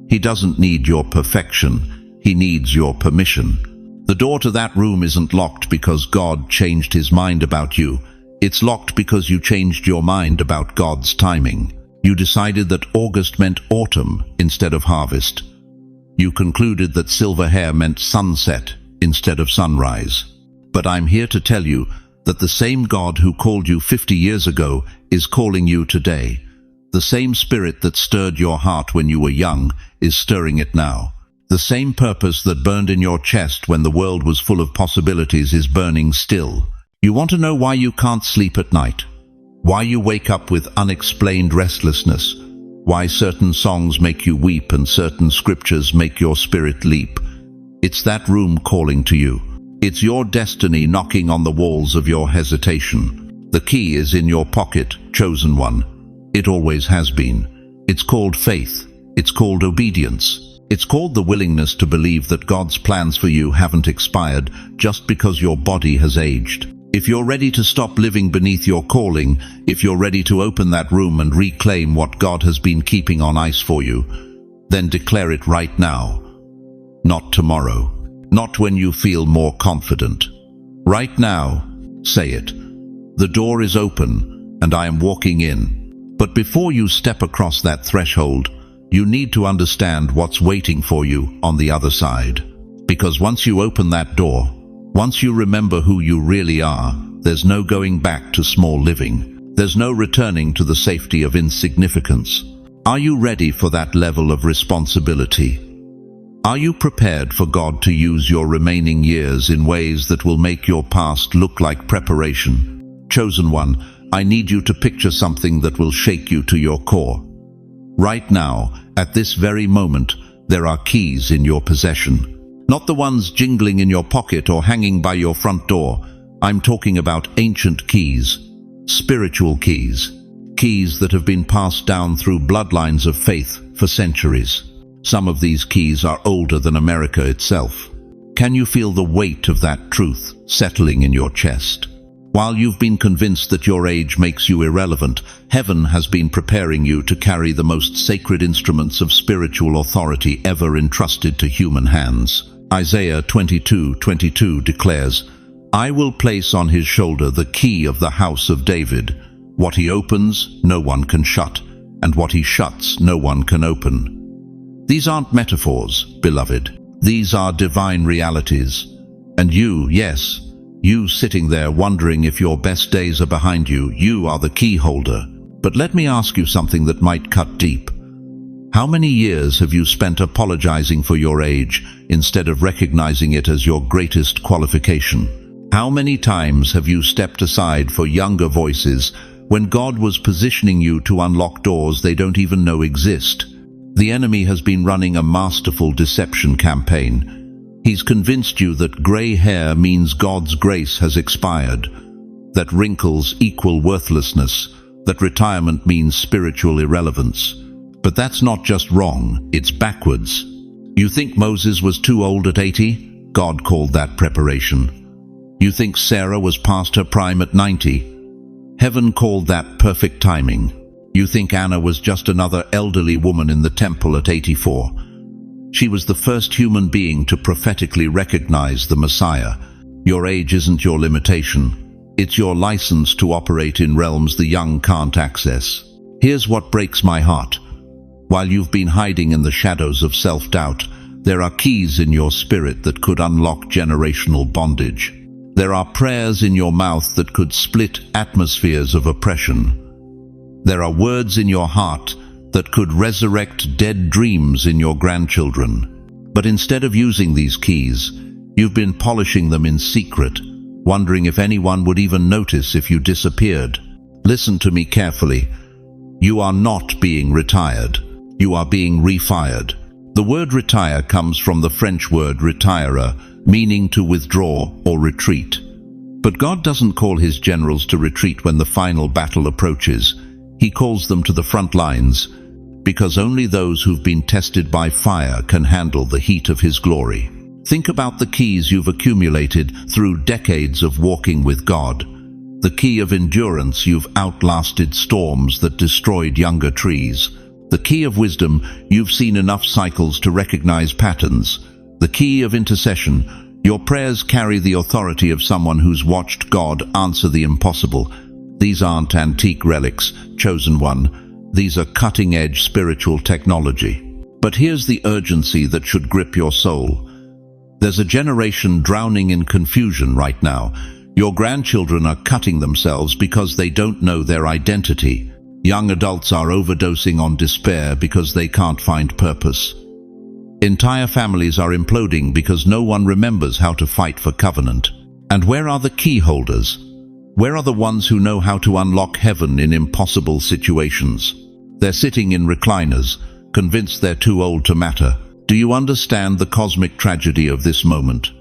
He doesn't need your perfection. He needs your permission. The door to that room isn't locked because God changed his mind about you. It's locked because you changed your mind about God's timing. You decided that August meant autumn instead of harvest. You concluded that silver hair meant sunset instead of sunrise. But I'm here to tell you that the same God who called you 50 years ago is calling you today. The same spirit that stirred your heart when you were young is stirring it now. The same purpose that burned in your chest when the world was full of possibilities is burning still. You want to know why you can't sleep at night? Why you wake up with unexplained restlessness? Why certain songs make you weep and certain scriptures make your spirit leap? It's that room calling to you. It's your destiny knocking on the walls of your hesitation. The key is in your pocket, chosen one. It always has been. It's called faith. It's called obedience. It's called the willingness to believe that God's plans for you haven't expired just because your body has aged. If you're ready to stop living beneath your calling, if you're ready to open that room and reclaim what God has been keeping on ice for you, then declare it right now. Not tomorrow. Not when you feel more confident. Right now, say it. The door is open, and I am walking in. But before you step across that threshold, you need to understand what's waiting for you on the other side. Because once you open that door, once you remember who you really are, there's no going back to small living. There's no returning to the safety of insignificance. Are you ready for that level of responsibility? Are you prepared for God to use your remaining years in ways that will make your past look like preparation? Chosen one, I need you to picture something that will shake you to your core. Right now, at this very moment, there are keys in your possession. Not the ones jingling in your pocket or hanging by your front door. I'm talking about ancient keys, spiritual keys, keys that have been passed down through bloodlines of faith for centuries. Some of these keys are older than America itself. Can you feel the weight of that truth settling in your chest? While you've been convinced that your age makes you irrelevant, heaven has been preparing you to carry the most sacred instruments of spiritual authority ever entrusted to human hands. Isaiah 22:22 declares, I will place on his shoulder the key of the house of David. What he opens, no one can shut, and what he shuts, no one can open. These aren't metaphors, beloved. These are divine realities. And you, yes, you sitting there wondering if your best days are behind you, you are the key holder. But let me ask you something that might cut deep. How many years have you spent apologizing for your age instead of recognizing it as your greatest qualification? How many times have you stepped aside for younger voices when God was positioning you to unlock doors they don't even know exist? The enemy has been running a masterful deception campaign. He's convinced you that gray hair means God's grace has expired, that wrinkles equal worthlessness, that retirement means spiritual irrelevance. But that's not just wrong, it's backwards. You think Moses was too old at 80? God called that preparation. You think Sarah was past her prime at 90? Heaven called that perfect timing. You think Anna was just another elderly woman in the temple at 84? She was the first human being to prophetically recognize the Messiah. Your age isn't your limitation. It's your license to operate in realms the young can't access. Here's what breaks my heart. While you've been hiding in the shadows of self-doubt, there are keys in your spirit that could unlock generational bondage. There are prayers in your mouth that could split atmospheres of oppression. There are words in your heart that could resurrect dead dreams in your grandchildren. But instead of using these keys, you've been polishing them in secret, wondering if anyone would even notice if you disappeared. Listen to me carefully. You are not being retired. You are being refired. The word retire comes from the French word retirer, meaning to withdraw or retreat. But God doesn't call his generals to retreat when the final battle approaches. He calls them to the front lines, because only those who've been tested by fire can handle the heat of his glory. Think about the keys you've accumulated through decades of walking with God. The key of endurance, you've outlasted storms that destroyed younger trees. The key of wisdom, you've seen enough cycles to recognize patterns. The key of intercession, your prayers carry the authority of someone who's watched God answer the impossible. These aren't antique relics, chosen one. These are cutting-edge spiritual technology. But here's the urgency that should grip your soul. There's a generation drowning in confusion right now. Your grandchildren are cutting themselves because they don't know their identity. Young adults are overdosing on despair because they can't find purpose. Entire families are imploding because no one remembers how to fight for covenant. And where are the key holders? Where are the ones who know how to unlock heaven in impossible situations? They're sitting in recliners, convinced they're too old to matter. Do you understand the cosmic tragedy of this moment?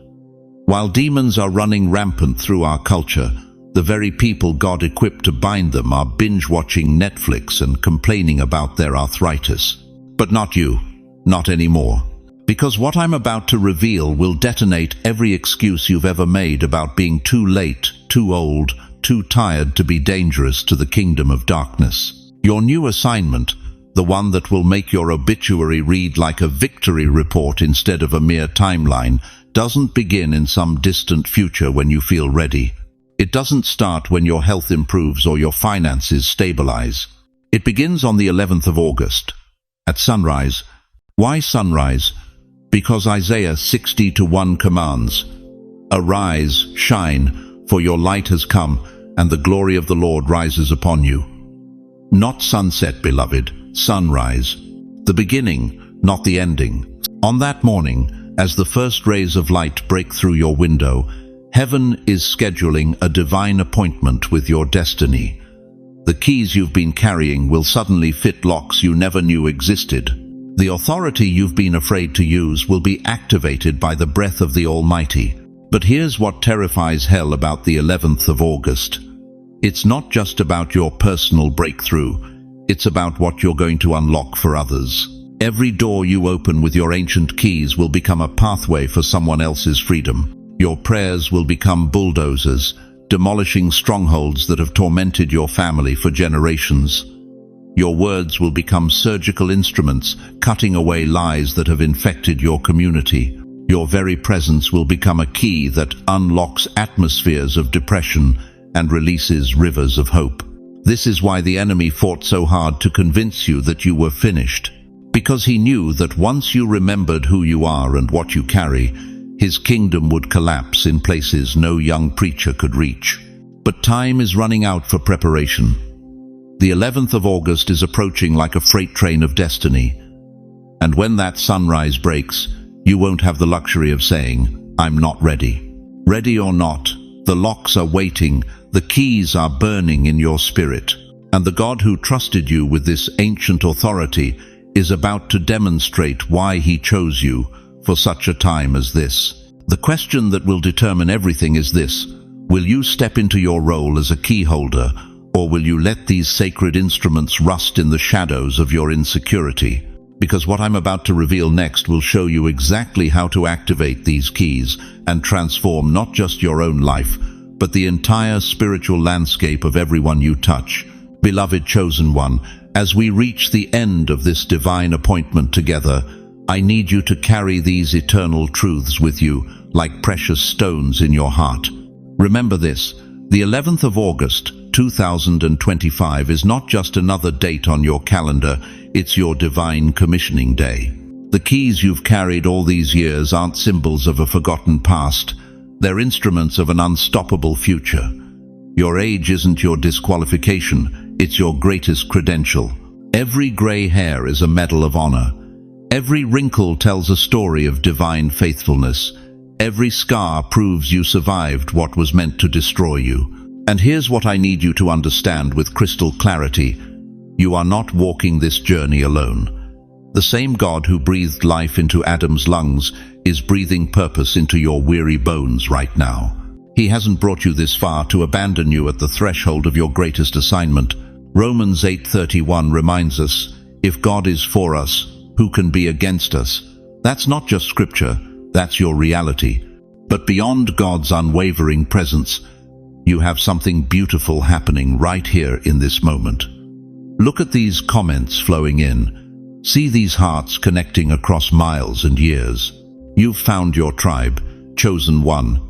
While demons are running rampant through our culture, the very people God equipped to bind them are binge-watching Netflix and complaining about their arthritis. But not you, not anymore. Because what I'm about to reveal will detonate every excuse you've ever made about being too late, too old, too tired to be dangerous to the kingdom of darkness. Your new assignment, the one that will make your obituary read like a victory report instead of a mere timeline, doesn't begin in some distant future when you feel ready. It doesn't start when your health improves or your finances stabilize. It begins on the 11th of August, at sunrise. Why sunrise? Because Isaiah 60:1 commands, "Arise, shine, for your light has come, and the glory of the Lord rises upon you." Not sunset, beloved, sunrise. The beginning, not the ending. On that morning, as the first rays of light break through your window, heaven is scheduling a divine appointment with your destiny. The keys you've been carrying will suddenly fit locks you never knew existed. The authority you've been afraid to use will be activated by the breath of the Almighty. But here's what terrifies hell about the 11th of August. It's not just about your personal breakthrough. It's about what you're going to unlock for others. Every door you open with your ancient keys will become a pathway for someone else's freedom. Your prayers will become bulldozers, demolishing strongholds that have tormented your family for generations. Your words will become surgical instruments, cutting away lies that have infected your community. Your very presence will become a key that unlocks atmospheres of depression and releases rivers of hope. This is why the enemy fought so hard to convince you that you were finished. Because he knew that once you remembered who you are and what you carry, his kingdom would collapse in places no young preacher could reach. But time is running out for preparation. The 11th of August is approaching like a freight train of destiny. And when that sunrise breaks, you won't have the luxury of saying, "I'm not ready." Ready or not, the locks are waiting, the keys are burning in your spirit. And the God who trusted you with this ancient authority is about to demonstrate why he chose you for such a time as this. The question that will determine everything is this: will you step into your role as a keyholder, or will you let these sacred instruments rust in the shadows of your insecurity? Because what I'm about to reveal next will show you exactly how to activate these keys and transform not just your own life, but the entire spiritual landscape of everyone you touch. Beloved chosen one, as we reach the end of this divine appointment together, I need you to carry these eternal truths with you like precious stones in your heart. Remember this: the 11th of August, 2025 is not just another date on your calendar, it's your divine commissioning day. The keys you've carried all these years aren't symbols of a forgotten past, they're instruments of an unstoppable future. Your age isn't your disqualification, it's your greatest credential. Every gray hair is a medal of honor. Every wrinkle tells a story of divine faithfulness. Every scar proves you survived what was meant to destroy you. And here's what I need you to understand with crystal clarity: you are not walking this journey alone. The same God who breathed life into Adam's lungs is breathing purpose into your weary bones right now. He hasn't brought you this far to abandon you at the threshold of your greatest assignment. Romans 8:31 reminds us, if God is for us, who can be against us? That's not just scripture, that's your reality. But beyond God's unwavering presence, you have something beautiful happening right here in this moment. Look at these comments flowing in. See these hearts connecting across miles and years. You've found your tribe, chosen one.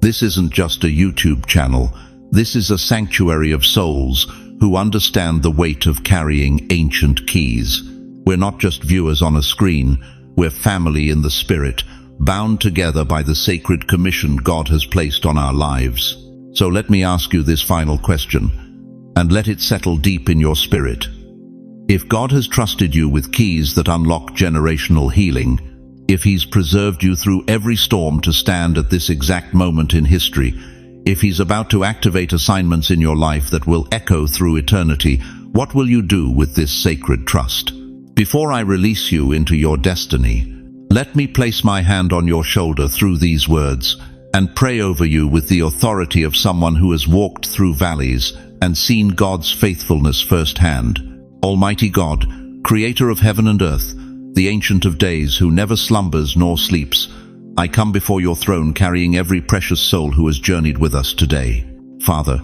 This isn't just a YouTube channel. This is a sanctuary of souls who understand the weight of carrying ancient keys. We're not just viewers on a screen. We're family in the spirit, bound together by the sacred commission God has placed on our lives. So let me ask you this final question, and let it settle deep in your spirit. If God has trusted you with keys that unlock generational healing, if He's preserved you through every storm to stand at this exact moment in history, if He's about to activate assignments in your life that will echo through eternity, what will you do with this sacred trust? Before I release you into your destiny, let me place my hand on your shoulder through these words and pray over you with the authority of someone who has walked through valleys and seen God's faithfulness firsthand. Almighty God, creator of heaven and earth, the Ancient of Days who never slumbers nor sleeps, I come before your throne carrying every precious soul who has journeyed with us today. Father,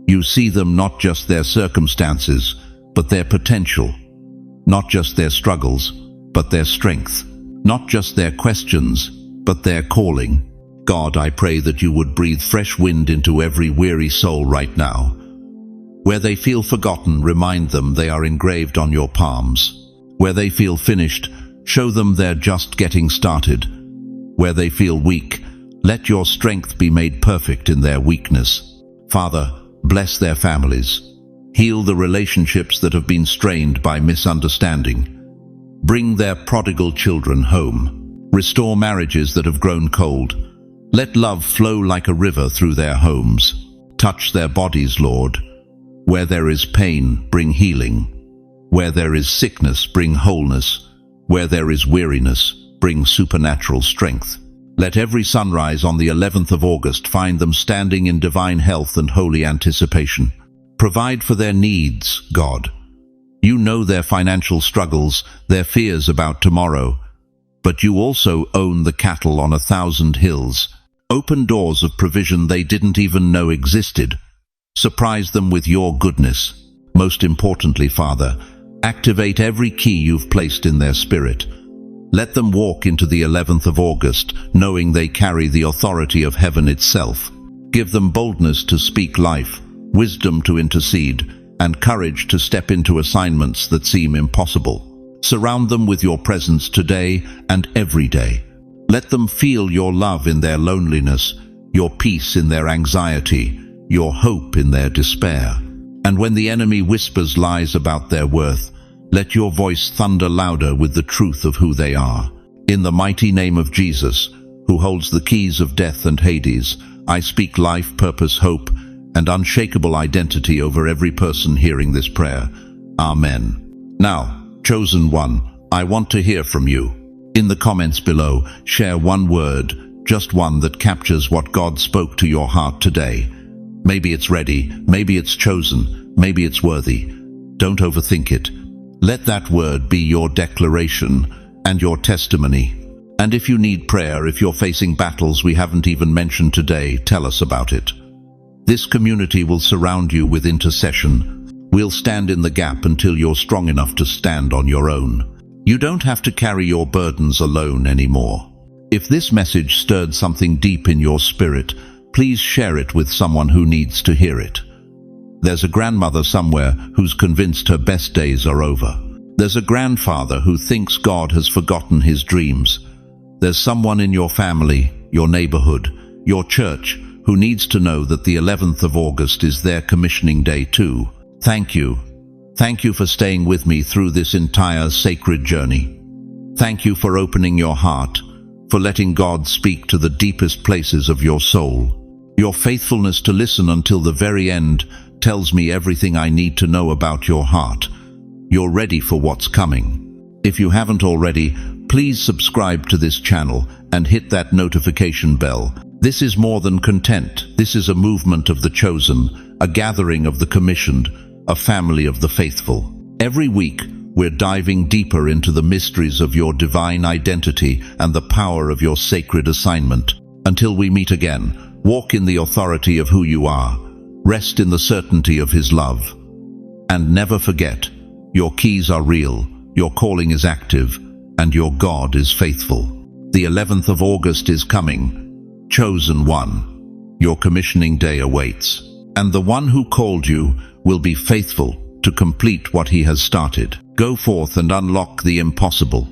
you see them, not just their circumstances, but their potential. Not just their struggles, but their strength. Not just their questions, but their calling. God, I pray that you would breathe fresh wind into every weary soul right now. Where they feel forgotten, remind them they are engraved on your palms. Where they feel finished, Show them they're just getting started. Where they feel weak, let your strength be made perfect in their weakness. Father, bless their families. Heal the relationships that have been strained by misunderstanding. Bring their prodigal children home. Restore marriages that have grown cold. Let love flow like a river through their homes. Touch their bodies, Lord. Where there is pain, bring healing. Where there is sickness, bring wholeness. Where there is weariness, bring supernatural strength. Let every sunrise on the 11th of August find them standing in divine health and holy anticipation. Provide for their needs, God. You know their financial struggles, their fears about tomorrow, but you also own the cattle on 1,000 hills. Open doors of provision they didn't even know existed. Surprise them with your goodness. Most importantly, Father, activate every key you've placed in their spirit. Let them walk into the 11th of August, knowing they carry the authority of heaven itself. Give them boldness to speak life, wisdom to intercede, and courage to step into assignments that seem impossible. Surround them with your presence today and every day. Let them feel your love in their loneliness, your peace in their anxiety, your hope in their despair. And when the enemy whispers lies about their worth, let your voice thunder louder with the truth of who they are. In the mighty name of Jesus, who holds the keys of death and Hades, I speak life, purpose, hope, and unshakable identity over every person hearing this prayer. Amen. Now, chosen one, I want to hear from you. In the comments below, share one word, just one that captures what God spoke to your heart today. Maybe it's ready, maybe it's chosen, maybe it's worthy. Don't overthink it. Let that word be your declaration and your testimony. And if you need prayer, if you're facing battles we haven't even mentioned today, tell us about it. This community will surround you with intercession. We'll stand in the gap until you're strong enough to stand on your own. You don't have to carry your burdens alone anymore. If this message stirred something deep in your spirit, please share it with someone who needs to hear it. There's a grandmother somewhere who's convinced her best days are over. There's a grandfather who thinks God has forgotten his dreams. There's someone in your family, your neighborhood, your church, who needs to know that the 11th of August is their commissioning day too. Thank you. Thank you for staying with me through this entire sacred journey. Thank you for opening your heart, for letting God speak to the deepest places of your soul. Your faithfulness to listen until the very end tells me everything I need to know about your heart. You're ready for what's coming. If you haven't already, please subscribe to this channel and hit that notification bell. This is more than content. This is a movement of the chosen, a gathering of the commissioned, a family of the faithful. Every week, we're diving deeper into the mysteries of your divine identity and the power of your sacred assignment. Until we meet again, walk in the authority of who you are. Rest in the certainty of His love. And never forget, your keys are real, your calling is active, and your God is faithful. The 11th of August is coming. Chosen one, your commissioning day awaits. And the one who called you will be faithful to complete what He has started. Go forth and unlock the impossible.